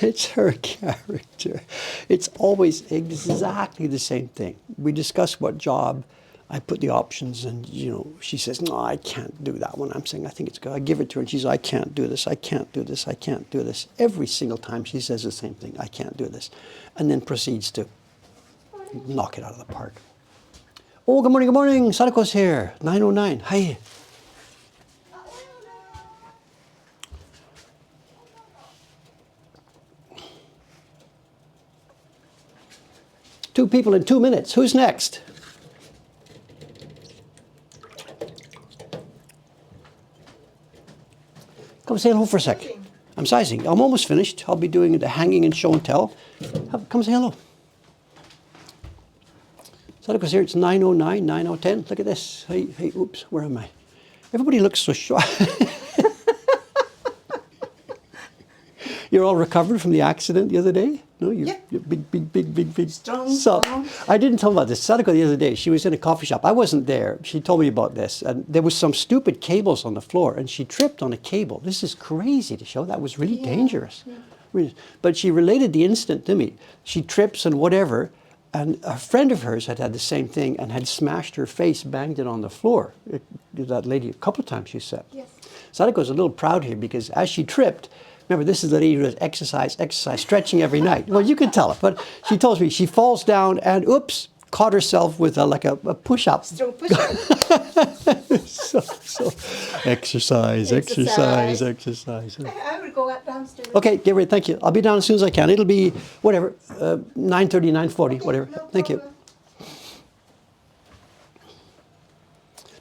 It's her character. It's always exactly the same thing. We discuss what job. I put the options, and you know, she says, no, I can't do that one. I'm saying, I think it's good. I give it to her, and she says, I can't do this, I can't do this, I can't do this. Every single time she says the same thing, I can't do this. And then proceeds to knock it out of the park. Oh, good morning, good morning. Sadako's here, 909. Hi. Two people in 2 minutes. Who's next? Come say hello for a sec. I'm sizing. I'm almost finished. I'll be doing the hanging and show and tell. Come say hello. Sadako's here. It's 9:09, 9:10. Look at this. Hey, hey, oops, where am I? Everybody looks so shy. You're all recovered from the accident the other day? No, you're big. Strong. So, I didn't tell about this. Sadako the other day, she was in a coffee shop. I wasn't there. She told me about this. And there was some stupid cables on the floor, and she tripped on a cable. This is crazy to show. That was really dangerous. Yeah. But she related the incident to me. She trips and whatever, and a friend of hers had had the same thing and had smashed her face, banged it on the floor. That lady, a couple of times, she said. Yes. Sadako's a little proud here because as she tripped, remember, this is the lady who does exercise, stretching every night. Well, you can tell it, but she tells me she falls down and, oops, caught herself with like a push-up. Strong push-up. so exercise. I will go downstairs. Okay, get ready. Thank you. I'll be down as soon as I can. It'll be whatever, 9:30, 9:40, whatever. No Thank you. problem.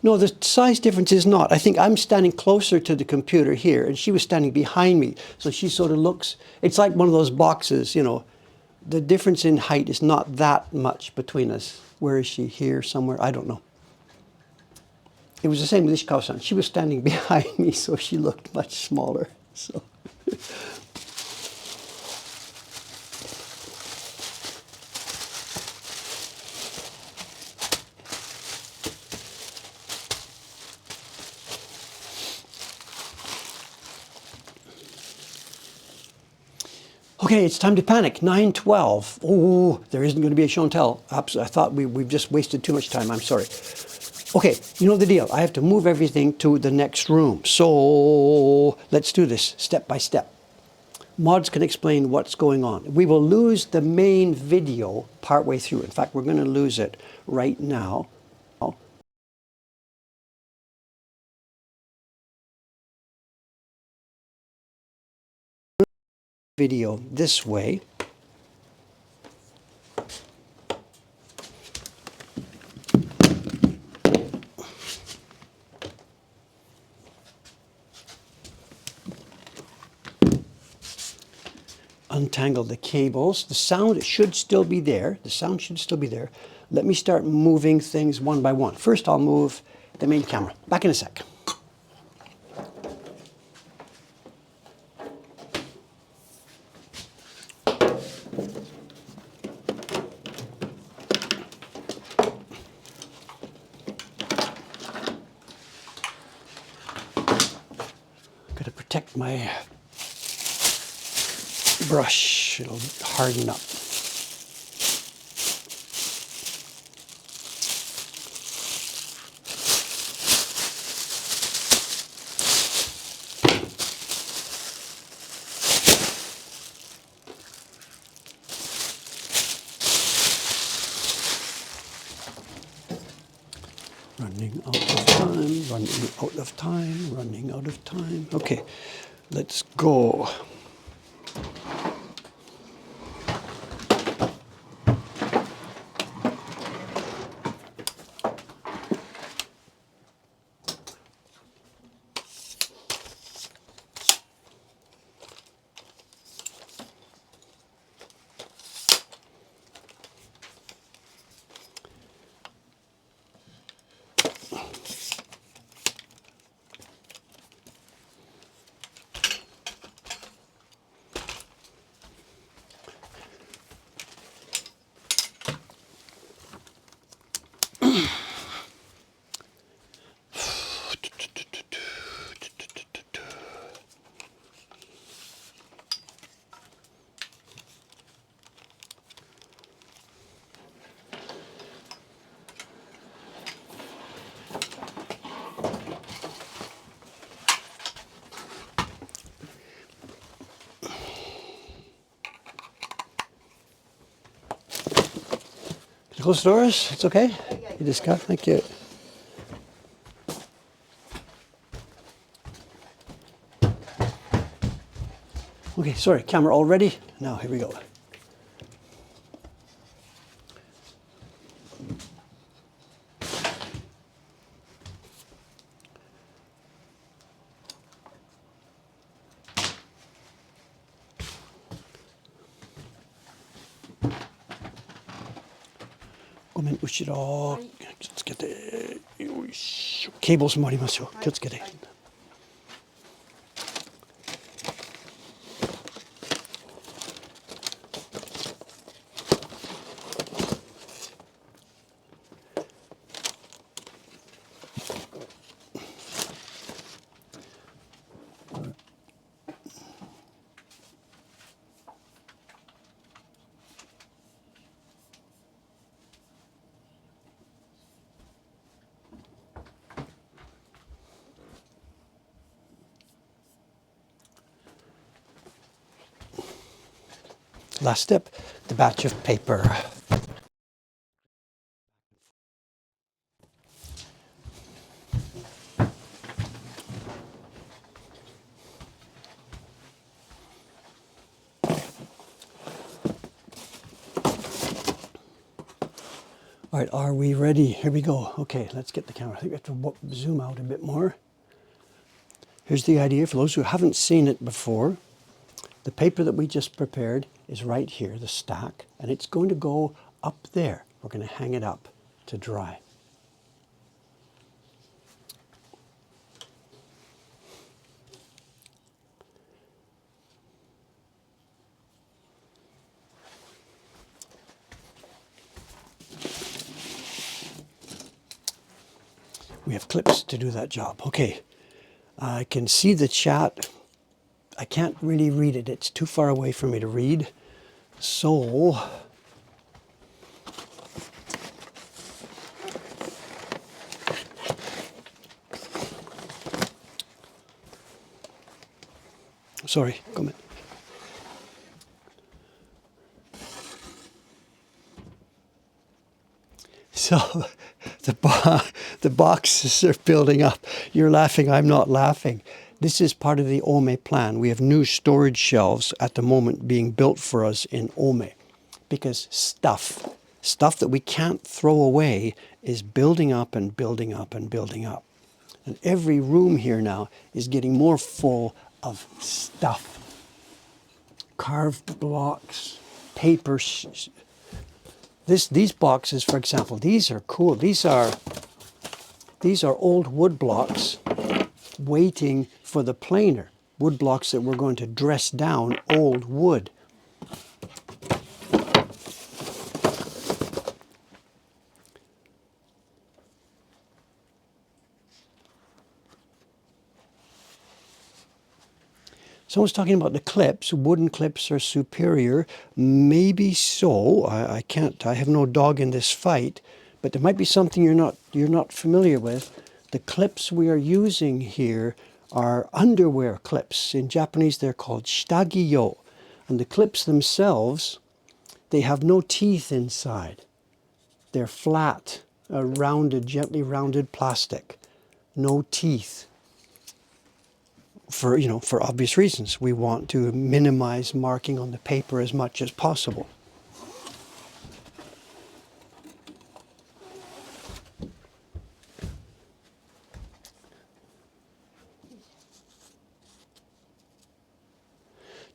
No, the size difference is not. I think I'm standing closer to the computer here, and she was standing behind me. So she sort of looks, it's like one of those boxes, you know, the difference in height is not that much between us. Where is she? Here somewhere? I don't know. It was the same with Ishikawa-san. She was standing behind me, so she looked much smaller. So. Okay, it's time to panic. 9:12. Oh, there isn't going to be a show and tell. I thought we've just wasted too much time. I'm sorry. Okay, you know the deal. I have to move everything to the next room. So let's do this step by step. Mods can explain what's going on. We will lose the main video partway through. In fact, we're going to lose it right now. Video this way. Untangle the cables. The sound should still be there. The sound should still be there. Let me start moving things one by one. First, I'll move the main camera. Back in a sec. Gotta protect my brush, it'll harden up. Running out of time, running out of time, running out of time. Okay, let's go. Close the doors. It's okay. You just got. Thank you. Okay, sorry. Camera all ready. Now here we go. Let's get the cablesもありますよ。気をつけて。Last step, the batch of paper. All right, are we ready? Here we go. Okay, let's get the camera. I think we have to zoom out a bit more. Here's the idea for those who haven't seen it before. The paper that we just prepared is right here, the stack, and it's going to go up there. We're going to hang it up to dry. We have clips to do that job. Okay, I can see the chat. I can't really read it. It's too far away for me to read. So, sorry, come in. So, the boxes are building up. You're laughing, I'm not laughing. This is part of the Ome plan. We have new storage shelves at the moment being built for us in Ome because stuff that we can't throw away is building up and building up and building up. And every room here now is getting more full of stuff. Carved blocks, paper. These boxes, for example, these are cool. These are old wood blocks waiting for the planer. Wood blocks that we're going to dress down old wood. Someone's talking about the clips. Wooden clips are superior. Maybe so. I can't. I have no dog in this fight. But there might be something you're not familiar with. The clips we are using here are underwear clips. In Japanese, they're called shitagiyo. And the clips themselves, they have no teeth inside. They're flat, rounded, gently rounded plastic. No teeth. For obvious reasons. We want to minimize marking on the paper as much as possible.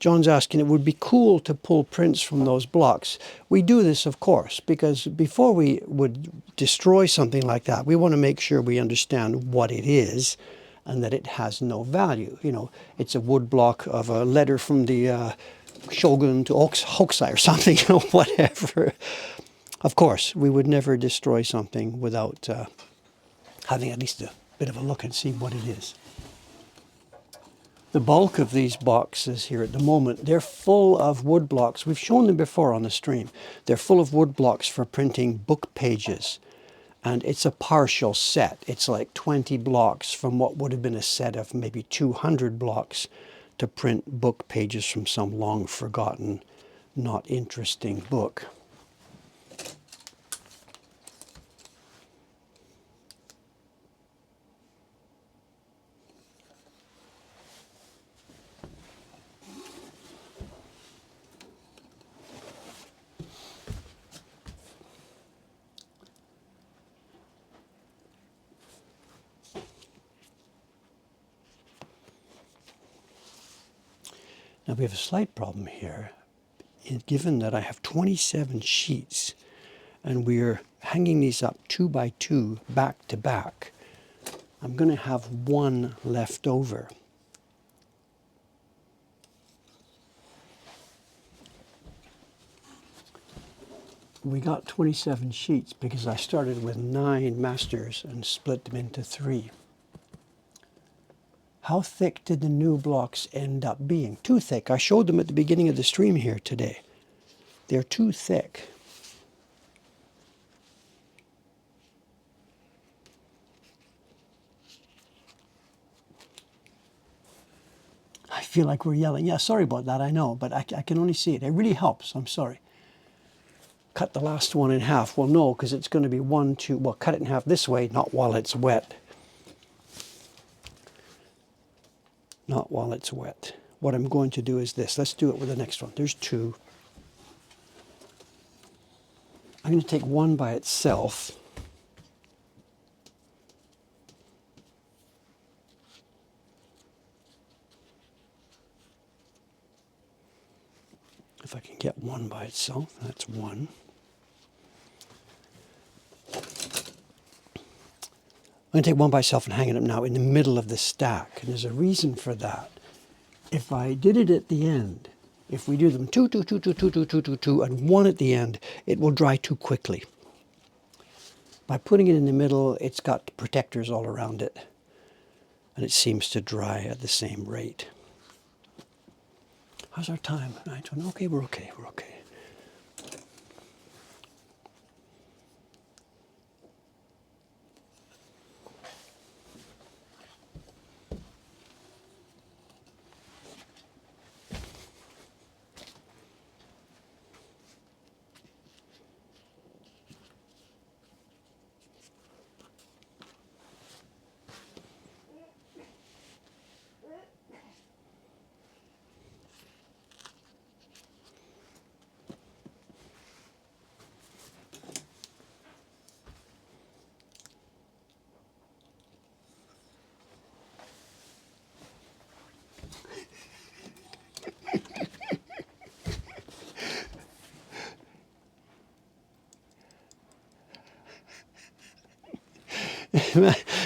John's asking, it would be cool to pull prints from those blocks. We do this, of course, because before we would destroy something like that, we want to make sure we understand what it is and that it has no value. It's a wood block of a letter from the Shogun to Hokusai or something, whatever. Of course, we would never destroy something without having at least a bit of a look and see what it is. The bulk of these boxes here at the moment, they're full of wood blocks. We've shown them before on the stream. They're full of wood blocks for printing book pages. And it's a partial set. It's like 20 blocks from what would have been a set of maybe 200 blocks to print book pages from some long forgotten, not interesting book. Now we have a slight problem here, given that I have 27 sheets and we're hanging these up 2 by 2 back to back. I'm going to have one left over. We got 27 sheets because I started with 9 masters and split them into 3. How thick did the new blocks end up being? Too thick. I showed them at the beginning of the stream here today. They're too thick. I feel like we're yelling. Yeah, sorry about that, I know, but I can only see it. It really helps. I'm sorry. Cut the last one in half. Well, no, because it's going to be 1, 2. Well, cut it in half this way, not while it's wet. Not while it's wet. What I'm going to do is this. Let's do it with the next one. There's 2. I'm going to take one by itself. If I can get one by itself, that's one. I'm going to take one by itself and hang it up now in the middle of the stack. And there's a reason for that. If I did it at the end, if we do them two, and one at the end, it will dry too quickly. By putting it in the middle, it's got protectors all around it. And it seems to dry at the same rate. How's our time? Okay, we're okay, we're okay.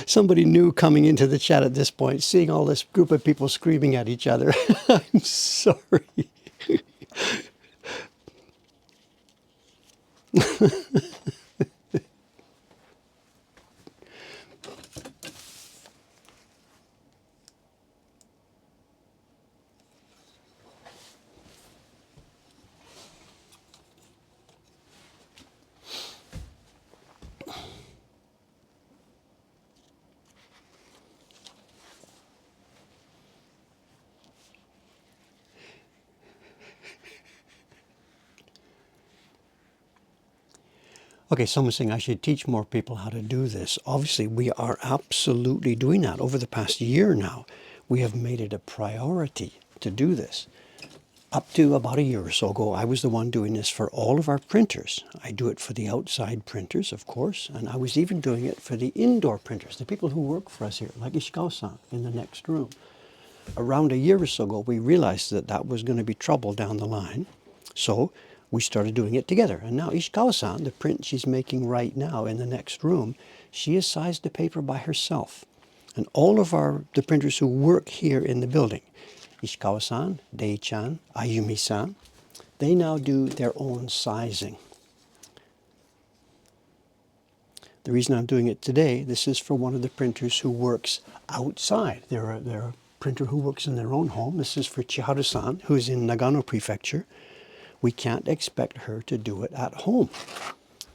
Somebody new coming into the chat at this point, seeing all this group of people screaming at each other. I'm sorry. Okay, someone's saying I should teach more people how to do this. Obviously, we are absolutely doing that. Over the past year now, we have made it a priority to do this. Up to about a year or so ago, I was the one doing this for all of our printers. I do it for the outside printers, of course, and I was even doing it for the indoor printers, the people who work for us here, like Ishikawa-san in the next room. Around a year or so ago, we realized that that was going to be trouble down the line, so we started doing it together. And now Ishikawa-san, the print she's making right now in the next room, she has sized the paper by herself. And all of the printers who work here in the building, Ishikawa-san, Dei-chan, Ayumi-san, they now do their own sizing. The reason I'm doing it today, this is for one of the printers who works outside. They're a printer who works in their own home. This is for Chiharu-san, who is in Nagano Prefecture. We can't expect her to do it at home.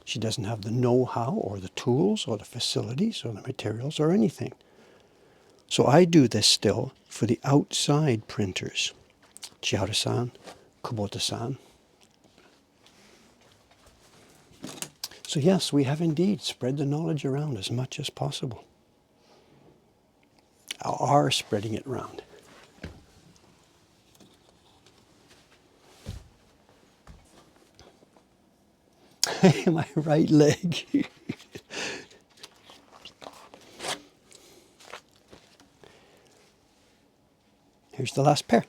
She doesn't have the know-how or the tools or the facilities or the materials or anything. So I do this still for the outside printers. Chiharu-san, Kubota-san. So yes, we have indeed spread the knowledge around as much as possible. Are spreading it around. My right leg. Here's the last pair.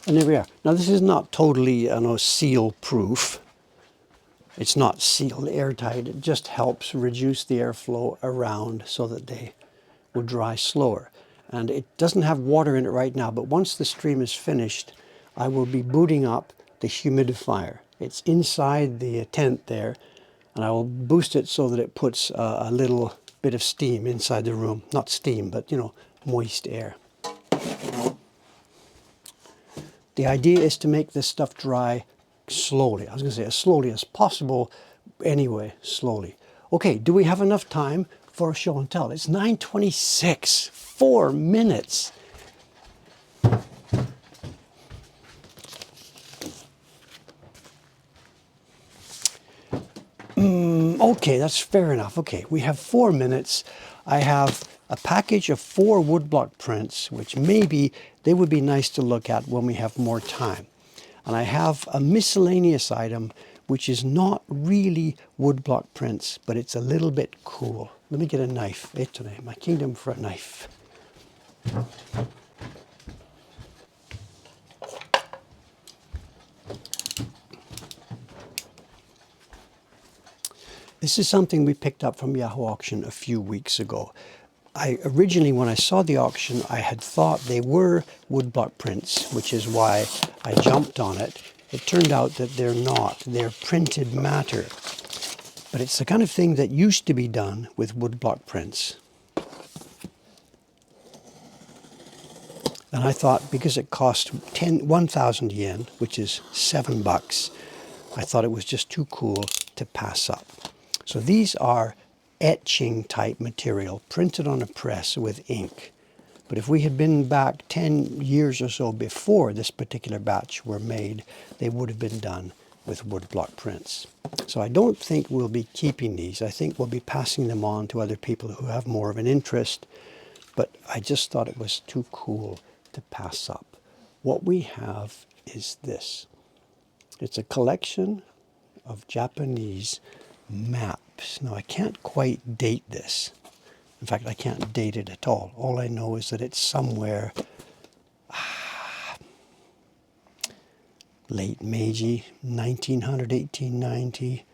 And there we are. Now this is not totally seal proof. It's not sealed airtight. It just helps reduce the airflow around so that they will dry slower. And it doesn't have water in it right now, but once the stream is finished, I will be booting up the humidifier. It's inside the tent there, and I will boost it so that it puts a little bit of steam inside the room. Not steam, but moist air. The idea is to make this stuff dry slowly. I was going to say as slowly as possible. Anyway, slowly. Okay, do we have enough time for a show and tell? It's 9:26, 4 minutes. Okay, that's fair enough. Okay, we have 4 minutes. I have a package of 4 woodblock prints, which maybe they would be nice to look at when we have more time. And I have a miscellaneous item, which is not really woodblock prints, but it's a little bit cool. Let me get a knife. Etone, my kingdom for a knife. This is something we picked up from Yahoo Auction a few weeks ago. Originally, when I saw the auction, I had thought they were woodblock prints, which is why I jumped on it. It turned out that they're not. They're printed matter. But it's the kind of thing that used to be done with woodblock prints. And I thought, because it cost 1,000 yen, which is $7, I thought it was just too cool to pass up. So these are etching type material printed on a press with ink. But if we had been back 10 years or so before this particular batch were made, they would have been done with woodblock prints. So I don't think we'll be keeping these. I think we'll be passing them on to other people who have more of an interest. But I just thought it was too cool to pass up. What we have is this. It's a collection of Japanese maps. Now, I can't quite date this. In fact, I can't date it at all. All I know is that it's somewhere late Meiji, 1900, 1890.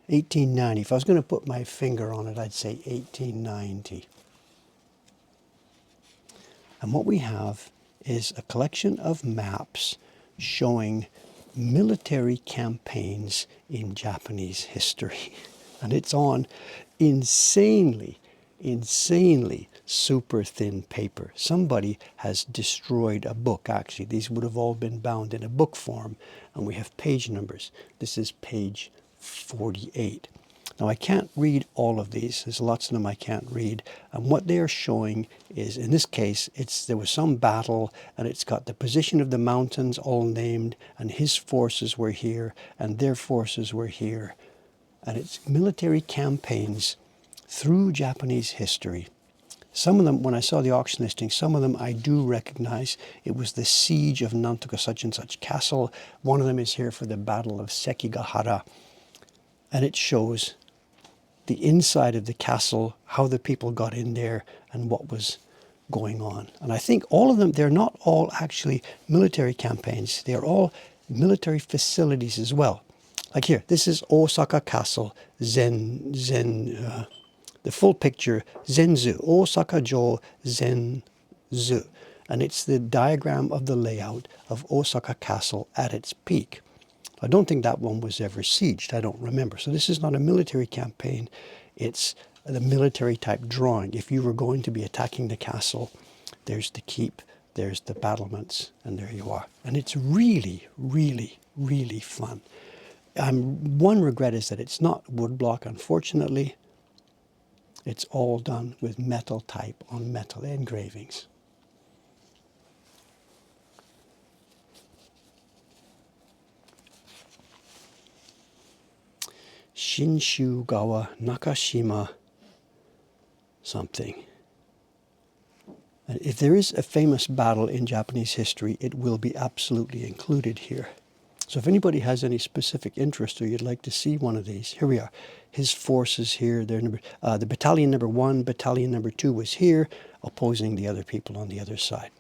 1890. If I was going to put my finger on it, I'd say 1890. And what we have is a collection of maps showing military campaigns in Japanese history. And it's on insanely super thin paper. Somebody has destroyed a book, actually. These would have all been bound in a book form, and we have page numbers. This is page 48. Now, I can't read all of these. There's lots of them I can't read. And what they are showing is, in this case, there was some battle, and it's got the position of the mountains all named, and his forces were here, and their forces were here. And it's military campaigns through Japanese history. Some of them, when I saw the auction listing, some of them I do recognize. It was the siege of Nantoka such and such castle. One of them is here for the Battle of Sekigahara. And it shows the inside of the castle, how the people got in there, and what was going on. And I think all of them, they're not all actually military campaigns. They're all military facilities as well. Like here, this is Osaka Castle, the full picture, Zenzu, Osaka-jo Zenzu. And it's the diagram of the layout of Osaka Castle at its peak. I don't think that one was ever sieged. I don't remember. So this is not a military campaign. It's the military type drawing. If you were going to be attacking the castle, there's the keep, there's the battlements, and there you are. And it's really, really, really fun. One regret is that it's not woodblock, unfortunately. It's all done with metal type on metal engravings. Shinshugawa Nakashima something. And if there is a famous battle in Japanese history, it will be absolutely included here. So if anybody has any specific interest or you'd like to see one of these, here we are. His forces here, the battalion number 1, battalion number 2 was here, opposing the other people on the other side.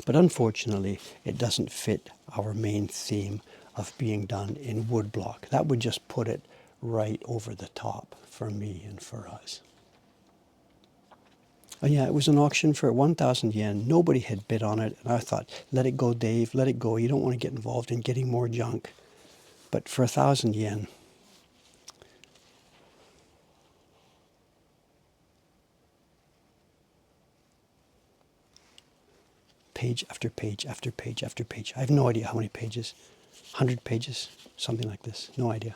But unfortunately, it doesn't fit our main theme of being done in woodblock. That would just put it right over the top for me and for us. And yeah, it was an auction for 1,000 yen. Nobody had bid on it. And I thought, let it go, Dave, let it go. You don't want to get involved in getting more junk. But for 1,000 yen, page after page after page after page. I have no idea how many pages. 100 pages, something like this. No idea.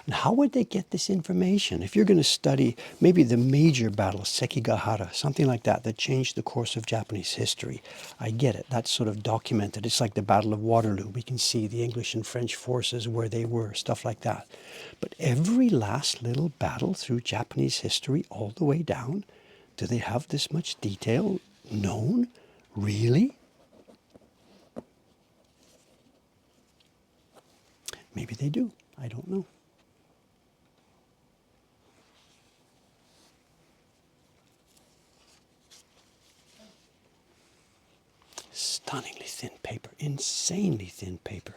And how would they get this information? If you're going to study maybe the major battles, Sekigahara, something like that, that changed the course of Japanese history, I get it. That's sort of documented. It's like the Battle of Waterloo. We can see the English and French forces, where they were, stuff like that. But every last little battle through Japanese history, all the way down, do they have this much detail known? Really? Maybe they do. I don't know. Stunningly thin paper, insanely thin paper.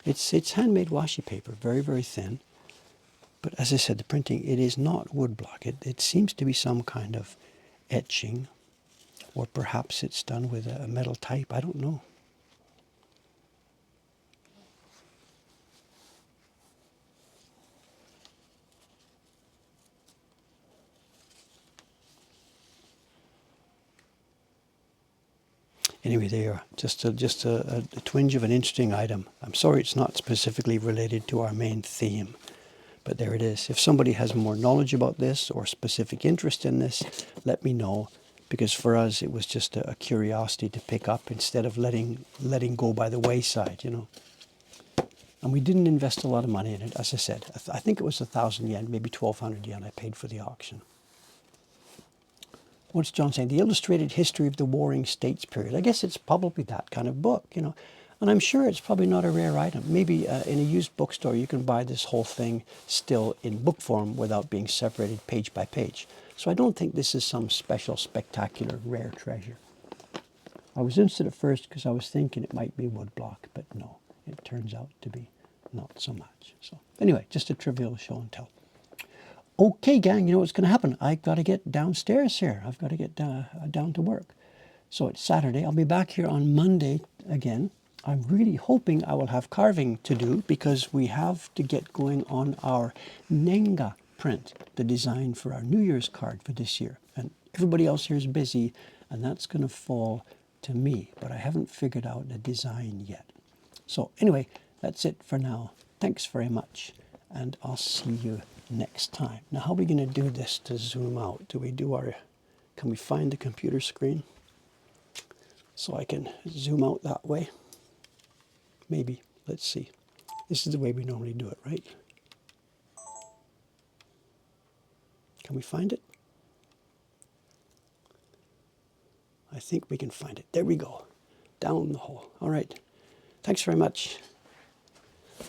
It's handmade washi paper, very, very thin. But as I said, the printing, it is not woodblock. It seems to be some kind of etching, or perhaps it's done with a metal type. I don't know. Anyway, there you are. Just a twinge of an interesting item. I'm sorry it's not specifically related to our main theme, but there it is. If somebody has more knowledge about this or specific interest in this, let me know, because for us it was just a curiosity to pick up instead of letting go by the wayside, you know. And we didn't invest a lot of money in it, as I said. I think it was 1,000 yen, maybe 1,200 yen I paid for the auction. What's John saying? The Illustrated History of the Warring States period. I guess it's probably that kind of book, you know. And I'm sure it's probably not a rare item. Maybe in a used bookstore you can buy this whole thing still in book form without being separated page by page. So I don't think this is some special, spectacular, rare treasure. I was interested at first because I was thinking it might be woodblock, but no, it turns out to be not so much. So anyway, just a trivial show and tell. Okay, gang, you know what's going to happen. I've got to get downstairs here. I've got to get down to work. So it's Saturday. I'll be back here on Monday again. I'm really hoping I will have carving to do, because we have to get going on our Nenga print, the design for our New Year's card for this year. And everybody else here is busy, and that's going to fall to me. But I haven't figured out the design yet. So anyway, that's it for now. Thanks very much, and I'll see you next time. Now, how are we going to do this to zoom out? Can we find the computer screen so I can zoom out that way? Maybe. Let's see. This is the way we normally do it, right? Can we find it? I think we can find it. There we go. Down the hole. All right. Thanks very much.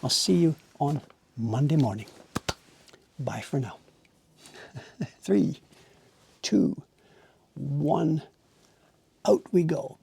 I'll see you on Monday morning. Bye for now. 3, 2, 1, out we go.